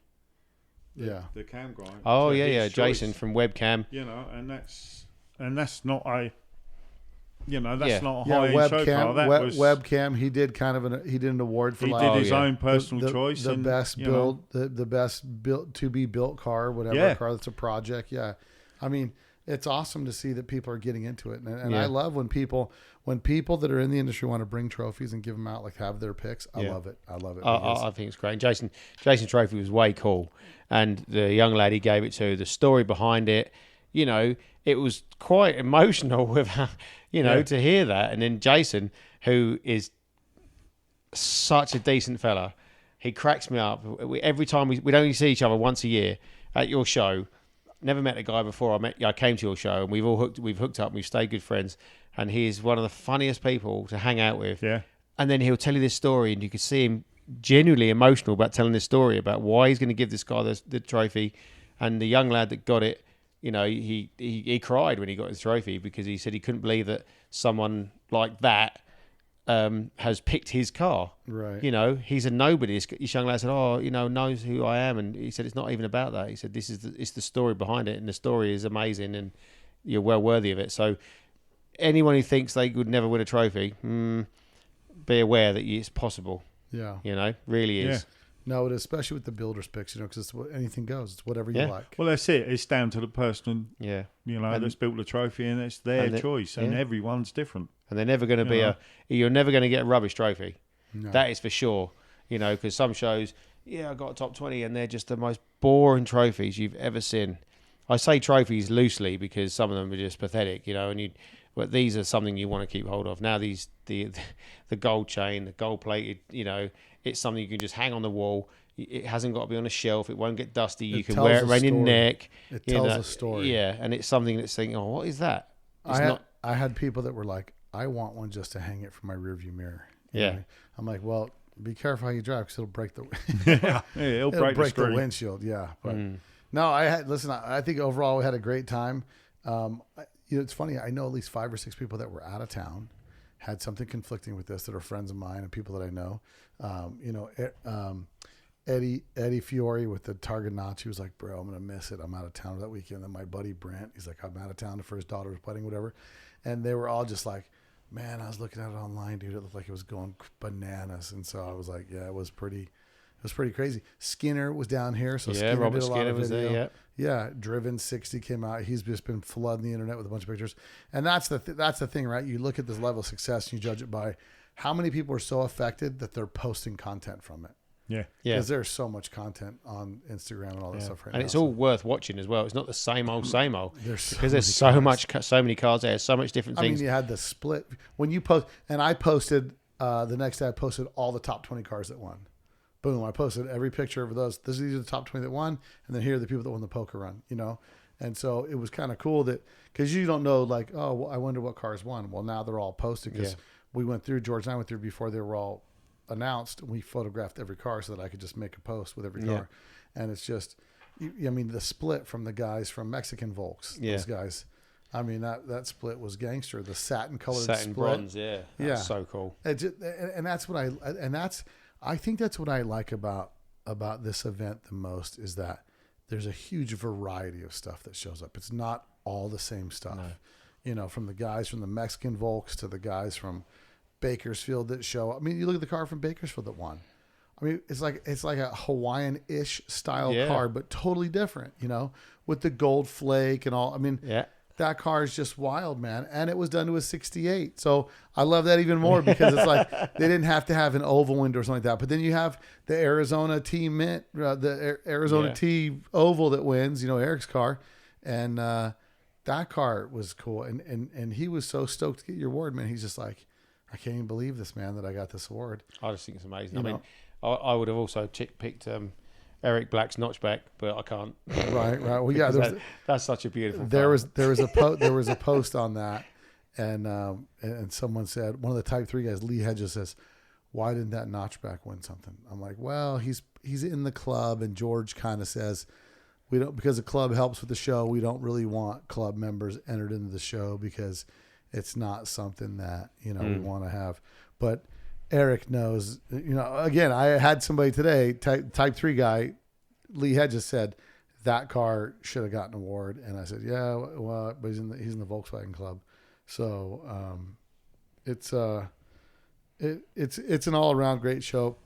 the cam guy. Oh, yeah, Jason from Webcam. And that's not a... that's not a high-end show car. Webcam. He did an award for. He did his own personal choice. The best build, the best built to be built car, whatever car that's a project. Yeah, I mean, it's awesome to see that people are getting into it, and I love when people that are in the industry want to bring trophies and give them out, like have their picks. I love it. I think it's great. Jason Trophy was way cool, and the young lady gave it to. The story behind it, it was quite emotional with her. To hear that. And then Jason, who is such a decent fella, he cracks me up. Every time we only see each other once a year at your show. Never met a guy before. I came to your show, and we've hooked up. And we've stayed good friends, and he's one of the funniest people to hang out with. Yeah. And then he'll tell you this story, and you can see him genuinely emotional about telling this story about why he's going to give this guy the trophy. And the young lad that got it, you know, he cried when he got his trophy because he said he couldn't believe that someone like that has picked his car. Right. You know, he's a nobody. This young lad said, "Oh, you know, knows who I am," and he said it's not even about that. He said it's the story behind it, and the story is amazing, and you're well worthy of it. So, anyone who thinks they would never win a trophy, be aware that it's possible. Yeah. You know, really is. Yeah. No, especially with the builders picks, you know, because anything goes. It's whatever you like. Well, that's it. It's down to the person, Yeah. you know, that's built the trophy, and it's their choice, and everyone's different. And they're never going to you're never going to get a rubbish trophy. No. That is for sure. You know, because some shows, I got a top 20, and they're just the most boring trophies you've ever seen. I say trophies loosely because some of them are just pathetic, you know, but these are something you want to keep hold of. Now the gold chain, the gold plated, you know, it's something you can just hang on the wall. It hasn't got to be on a shelf. It won't get dusty. You can wear it around your neck. It tells a story. Yeah, and it's something that's thinking, oh, what is that? I had people that were like, I want one just to hang it from my rearview mirror. You know? I'm like, well, be careful how you drive because it'll break the it'll break the windshield. Yeah, but no, I think overall we had a great time. You know, it's funny. I know at least 5 or 6 people that were out of town, had something conflicting with this that are friends of mine and people that I know. You know, Eddie Fiore with the Target Notch, he was like, bro, I'm going to miss it. I'm out of town that weekend. Then my buddy Brent, he's like, I'm out of town for his daughter's wedding, whatever. And they were all just like, man, I was looking at it online, dude. It looked like it was going bananas. And so I was like, yeah, it was pretty crazy. Skinner was down here. So Skinner Robert did a lot Skinner of was video. there, Yeah, Driven 60 came out. He's just been flooding the internet with a bunch of pictures. And that's the thing, right? You look at this level of success and you judge it by how many people are so affected that they're posting content from it. Yeah. Because there's so much content on Instagram and all that stuff right now. And it's all worth watching as well. It's not the same old. Because there's so many cards there, so much different things. I mean, you had the split. When you post, and I posted, the next day I posted all the top 20 cars that won. Boom, I posted every picture of those. These are the top 20 that won, and then here are the people that won the poker run, you know? And so it was kind of cool that, because you don't know, like, oh, well, I wonder what cars won. Well, now they're all posted because we went through, George and I went through before they were all announced. We photographed every car so that I could just make a post with every car. And it's just, I mean, the split from the guys from Mexican Volks, those guys. I mean, that split was gangster. The satin colored split. Bronze, That's so cool. And that's what I think that's what I like about this event the most, is that there's a huge variety of stuff that shows up. It's not all the same stuff. No. You know, from the guys from the Mexican Volks to the guys from Bakersfield that show up. I mean, you look at the car from Bakersfield that won. I mean, it's like a Hawaiian-ish style car, but totally different, you know, with the gold flake and all. I mean, that car is just wild, man. And it was done to a 68. So I love that even more because it's like they didn't have to have an oval window or something like that. But then you have the Arizona T Mint, the Arizona T Oval that wins, you know, Eric's car. And that car was cool. And he was so stoked to get your award, man. He's just like, I can't even believe this, man, that I got this award. I just think it's amazing. I mean, I would have also picked Eric Black's notchback, but I can't. Right. Well, yeah, that's such a beautiful. There was a post on that, and someone said, one of the Type 3 guys, Lee Hedges, says, "Why didn't that notchback win something?" I'm like, well, he's in the club, and George kind of says, we don't, because the club helps with the show. We don't really want club members entered into the show because it's not something that, you know, we want to have. But Eric knows, you know, again, I had somebody today, type 3 guy, Lee Hedges, said that car should have gotten an award. And I said, yeah, well, but he's in the Volkswagen Club. So it's an all around great show.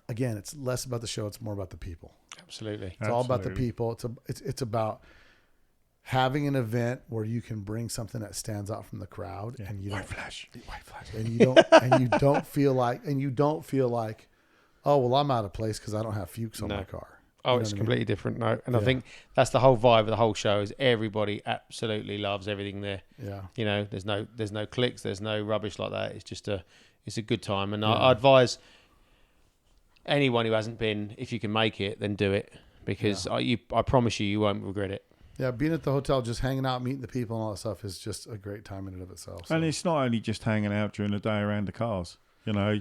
Again, it's less about the show. It's more about the people. Absolutely. It's all about the people. It's about having an event where you can bring something that stands out from the crowd, and you white flash, and you don't feel like, oh, well, I'm out of place because I don't have Fuchs on my car. Oh, it's completely different. No, and I think that's the whole vibe of the whole show. Is everybody absolutely loves everything there. Yeah, you know, there's no clicks, there's no rubbish like that. It's just it's a good time, and I advise anyone who hasn't been, if you can make it, then do it, because I promise you won't regret it. Yeah, being at the hotel, just hanging out, meeting the people and all that stuff is just a great time in and of itself. So. And it's not only just hanging out during the day around the cars. You know,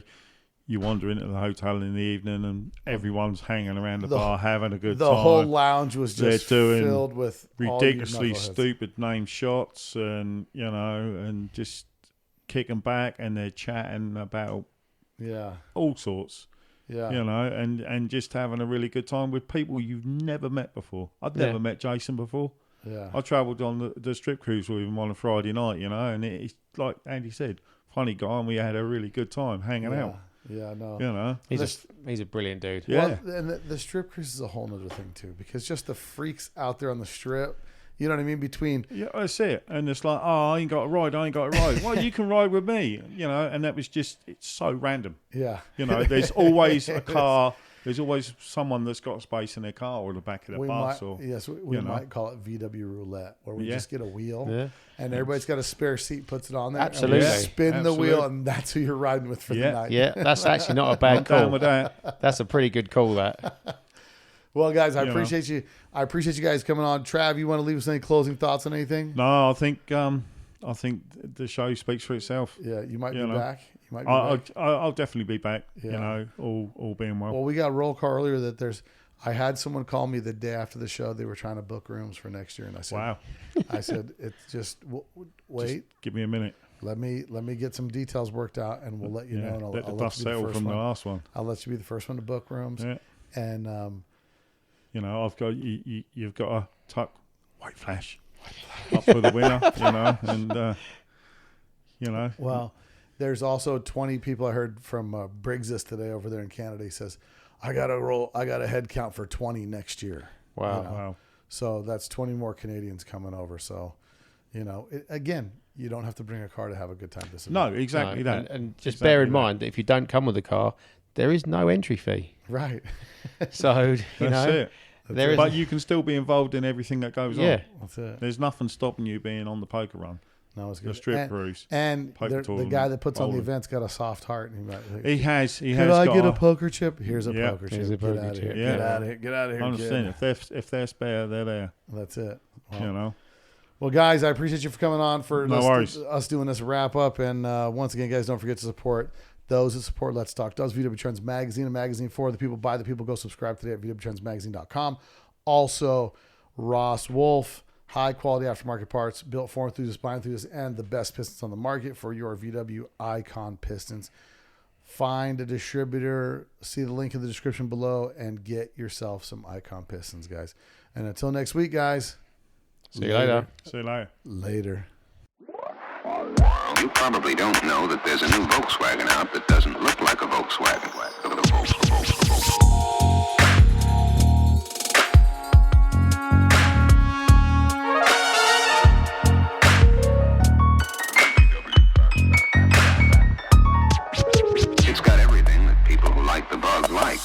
you wander into the hotel in the evening and everyone's hanging around the bar having a good The time. whole lounge was just They're doing filled with ridiculously all you knuckleheads. stupid name shots, and and just kicking back, and they're chatting about Yeah, all sorts. yeah. And just having a really good time with people you've never met before. I'd never met Jason before. Yeah. I travelled on the strip cruise with him on a Friday night, and it's like Andy said, funny guy, and we had a really good time hanging out. Yeah, no. He's a brilliant dude. Yeah. Well, and the strip cruise is a whole other thing too, because just the freaks out there on the strip, you know what I mean? Between That's it. And it's like, I ain't got a ride. Well, you can ride with me, and that was it's so random. yeah, There's always a car. There's always someone that's got space in their car or the back of the bus. We might call it VW roulette, where we just get a wheel and everybody's got a spare seat, puts it on there. Absolutely. And we spin the wheel, and that's who you're riding with for the night. Yeah, that's actually not a bad call. Down with that. That's a pretty good call, that. Well, guys, I appreciate you. I appreciate you guys coming on. Trav, you want to leave us any closing thoughts on anything? No, I think the show speaks for itself. Yeah, you might be back. You might be back. I'll definitely be back. Yeah. All being well. Well, we got a roll call earlier that I had someone call me the day after the show. They were trying to book rooms for next year, and I said, wow. I said, it's just wait. Just give me a minute. Let me get some details worked out, and we'll let you know. And Let the I'll dust let you be settle from the last one. I'll let you be the first one to book rooms. Yeah. And I've got you've got to tuck white flash up for the winner. Well, there's also 20 people I heard from Briggs's today over there in Canada. He says, I got a head count for 20 next year. Wow. Wow. So that's 20 more Canadians coming over. So, again, you don't have to bring a car to have a good time. No, exactly that. And just bear in mind that if you don't come with a car, there is no entry fee. Right. So, That's it. There But you can still be involved in everything that goes on. That's it. There's nothing stopping you being on the poker run. No, it's good. The strip cruise. And poker the guy that puts on the bowling. event's got a soft heart. And He has. Could I get a poker chip? Here's a poker chip. Here's a Get poker out of chip. here. Yeah. Get out of here. Get out of here. I understand. If they're spare, they're there. That's it. Well, guys, I appreciate you for coming on for No worries. us doing this wrap up. And once again, guys, don't forget to support those that support Let's Talk Does. VW Trends Magazine, a magazine for the people, by the people. Go subscribe today at VWTrendsMagazine.com. Also, Ross Wolf, high quality aftermarket parts built for enthusiasts, by enthusiasts, and the best pistons on the market for your VW Icon pistons. Find a distributor, see the link in the description below, and get yourself some Icon pistons, guys. And until next week, guys. See you later. See you later. Later. You probably don't know that there's a new Volkswagen out that doesn't look like a Volkswagen. It's got everything that people who like the bug like.